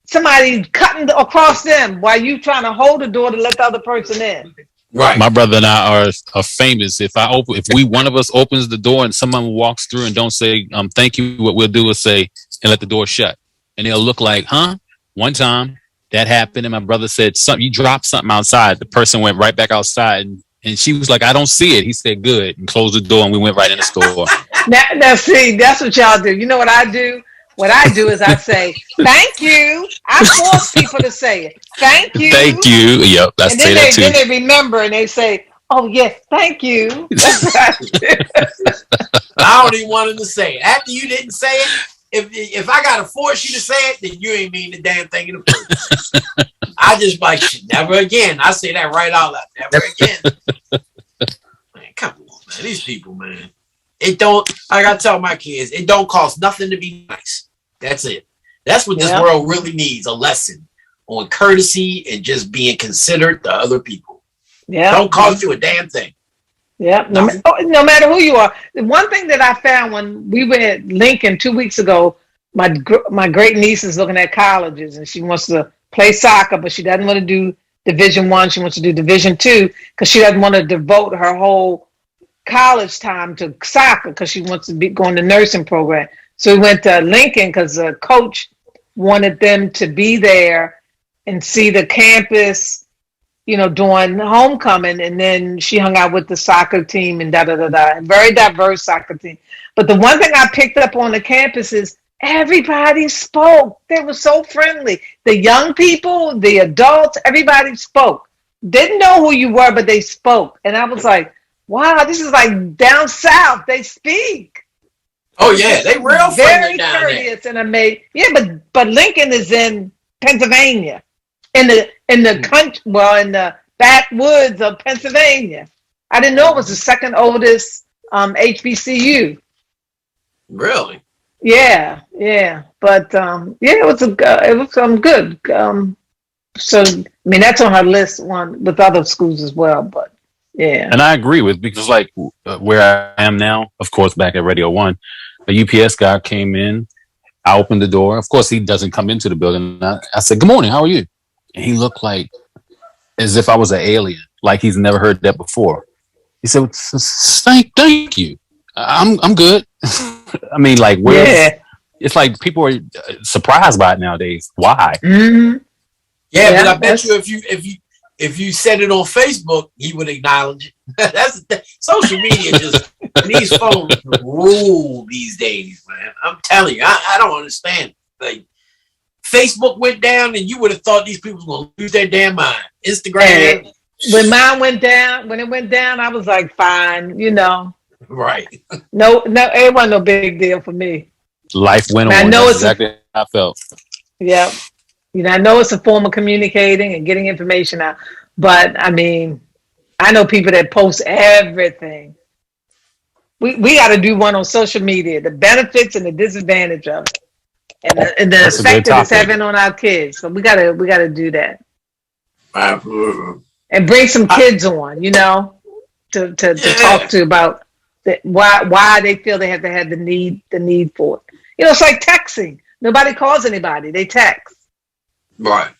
somebody cutting across them while you trying to hold the door to let the other person in. Right. My brother and I are famous. If one of us opens the door and someone walks through and don't say thank you, what we'll do is say and let the door shut, and they'll look like, huh? One time that happened, and my brother said something. You dropped something outside. The person went right back outside, and she was like, I don't see it. He said, good, and closed the door, and we went right in the store. Now, see, that's what y'all do. You know what I do? What I do is I say, thank you. I force people to say it. Thank you. Thank you. Yep, I say that too. Then they remember and they say, oh, yes, thank you. That's what I do. I don't even want him to say it. After you didn't say it, if I got to force you to say it, then you ain't mean the damn thing in the first place. I just like, never again. I say that right out loud. Never again. Man, come on, man. These people, man. It don't, I got to tell my kids, it don't cost nothing to be nice. That's it. That's what this world really needs, a lesson on courtesy and just being considerate to other people. Yeah. Don't cost you a damn thing. Yeah. No matter who you are. The one thing that I found when we were at Lincoln 2 weeks ago, my great niece is looking at colleges and she wants to play soccer, but she doesn't want to do Division I. She wants to do Division II because she doesn't want to devote her whole college time to soccer because she wants to be going to nursing program. So we went to Lincoln because the coach wanted them to be there and see the campus, during homecoming. And then she hung out with the soccer team and very diverse soccer team. But the one thing I picked up on the campus is everybody spoke. They were so friendly. The young people, the adults, everybody spoke. Didn't know who you were, but they spoke. And I was like, wow, this is like down south. They speak. Oh yeah, they real friendly very down courteous there. And amazing. Yeah, but Lincoln is in Pennsylvania, in the country, in the backwoods of Pennsylvania. I didn't know it was the second oldest HBCU. Really? Yeah. But it was good. So I mean that's on her list one with other schools as well, but. Yeah. And I agree with, because like where I am now, of course, back at Radio 1, a UPS guy came in. I opened the door. Of course, he doesn't come into the building. I said, good morning. How are you? And he looked like as if I was an alien, like he's never heard that before. He said, thank you. I'm good. I mean, like, it's like people are surprised by it nowadays. Why? Mm-hmm. Yeah, but I bet you if you said it on Facebook, he would acknowledge it. That's social media. Just these phones rule these days, man. I'm telling you, I don't understand. Like Facebook went down, and you would have thought these people were going to lose their damn mind. Instagram. When mine went down, I was like, fine, Right. No, it wasn't no big deal for me. Life went on. I know exactly how I felt. Yeah. I know it's a form of communicating and getting information out, but I mean, I know people that post everything. We got to do one on social media, the benefits and the disadvantage of it, and the effect that it's having on our kids. So we gotta do that, and bring some kids on, to talk to about why they feel they have to have the need for it. It's like texting. Nobody calls anybody; they text. Right.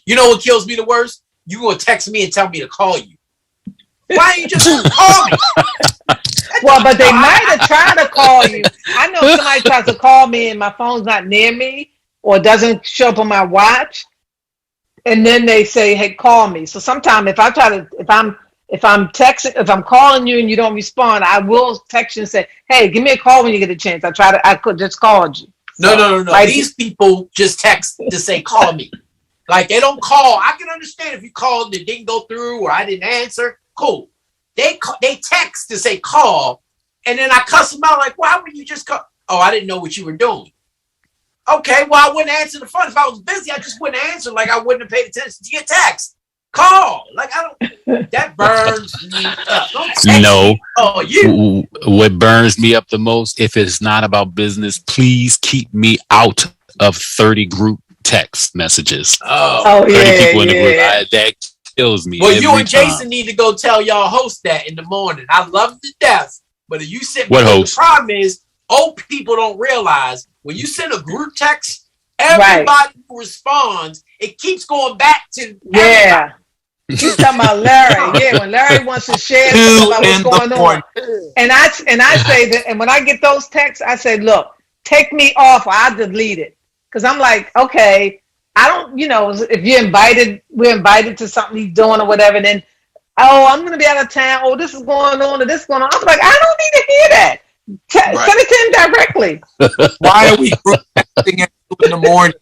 You know what kills me the worst? You gonna text me and tell me to call you. Why ain't you just call me? Well, but they might have tried to call you. I know somebody tries to call me and my phone's not near me or doesn't show up on my watch, and then they say, "Hey, call me." So sometimes if I'm texting, if I'm calling you and you don't respond, I will text you and say, "Hey, give me a call when you get a chance." I could just called you. No. These people just text to say, call me. Like, they don't call. I can understand if you called and it didn't go through or I didn't answer. Cool. They text to say, call. And then I cuss them out like, why would you just call? Oh, I didn't know what you were doing. Okay, well, I wouldn't answer the phone. If I was busy, I just wouldn't answer. Like, I wouldn't have paid attention to your text. Call. Like, that burns me up. Don't text me. Oh, you. What burns me up the most, if it's not about business, please keep me out of 30 group text messages. Oh, 30 people in the group. That kills me. Well, you every and Jason time. need to go tell y'all host that in the morning. I love him to death, but if you sit, What because host? the problem is old people don't realize when you send a group text, everybody who responds, it keeps going back to everybody. He's talking about Larry. Yeah, when Larry wants to share something about what's going on. And I say that, and when I get those texts, I say, look, take me off or I delete it. Because I'm like, okay, I don't, if you're invited, we're invited to something he's doing or whatever, and then, oh, I'm going to be out of town. Oh, this is going on or this is going on. I'm like, I don't need to hear that. Send it to him directly. Why are we group texting at 2 in the morning?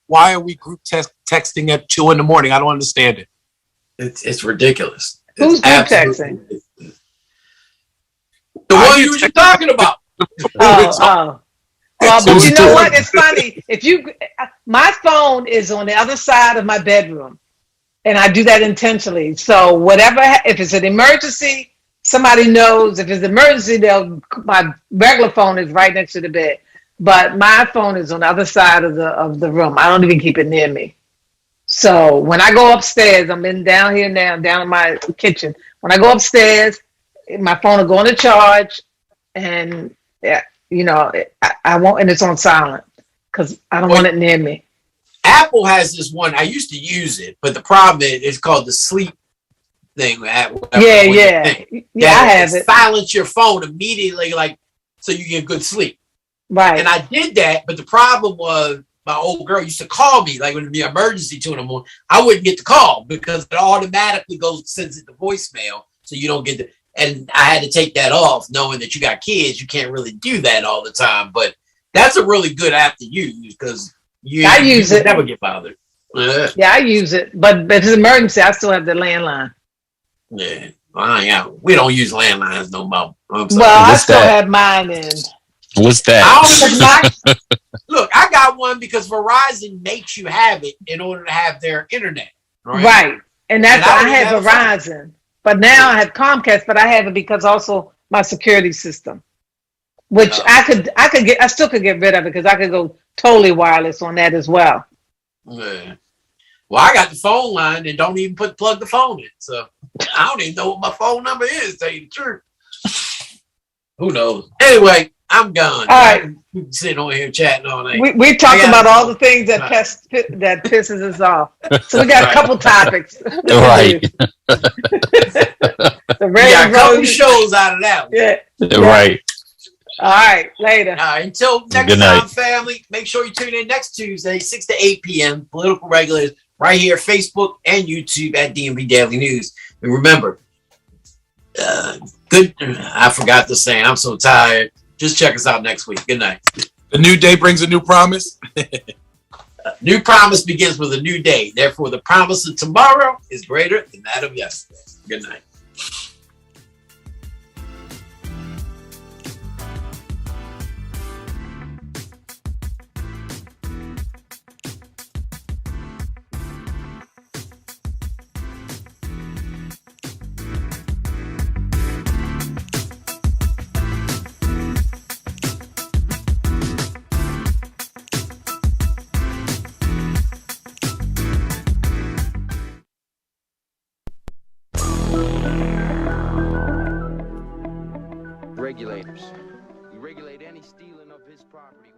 Why are we group texting at 2 in the morning? I don't understand it. It's ridiculous. Who's group texting? The one you were talking about. Well, but you know what? It's funny. My phone is on the other side of my bedroom, and I do that intentionally. So if it's an emergency, somebody knows. If it's an emergency, my regular phone is right next to the bed, but my phone is on the other side of the room. I don't even keep it near me. So when I go upstairs, I'm down here now, down in my kitchen. When I go upstairs, my phone will go on the charge, and I won't, and it's on silent because I don't want it near me. Apple has this one. I used to use it, but the problem is it's called the sleep thing. I have it. Silence your phone immediately, so you get good sleep. Right. And I did that, but the problem was my old girl used to call me when it'd be an emergency 2 in the morning. I wouldn't get the call because it automatically sends it to voicemail, so you don't get the. And I had to take that off, knowing that you got kids. You can't really do that all the time. But that's a really good app to use because you never get bothered. Yeah, I use it. But if it's an emergency, I still have the landline. Yeah. We don't use landlines no more. Well, I still have mine in. What's that? Look, I got one because Verizon makes you have it in order to have their internet. Right. And I have Verizon. But now I have Comcast, but I have it because also my security system, which I still could get rid of it because I could go totally wireless on that as well. Yeah. Well, I got the phone line and don't even plug the phone in, so I don't even know what my phone number is. To tell you the truth, who knows? Anyway, I'm gone. All right, we can sit on here chatting all night. We talked about all the things that pisses us off. So we got a couple topics. Right. We got a couple shows out of that one. Yeah. Right. All right. Later. Until next time, family, make sure you tune in next Tuesday, 6 to 8 p.m. Political Regulators, right here, Facebook and YouTube at DMV Daily News. And remember, I forgot to say, I'm so tired. Just check us out next week. Good night. The new day brings a new promise. New promise begins with a new day. Therefore, the promise of tomorrow is greater than that of yesterday. Good night. Regulators. We regulate any stealing of his property.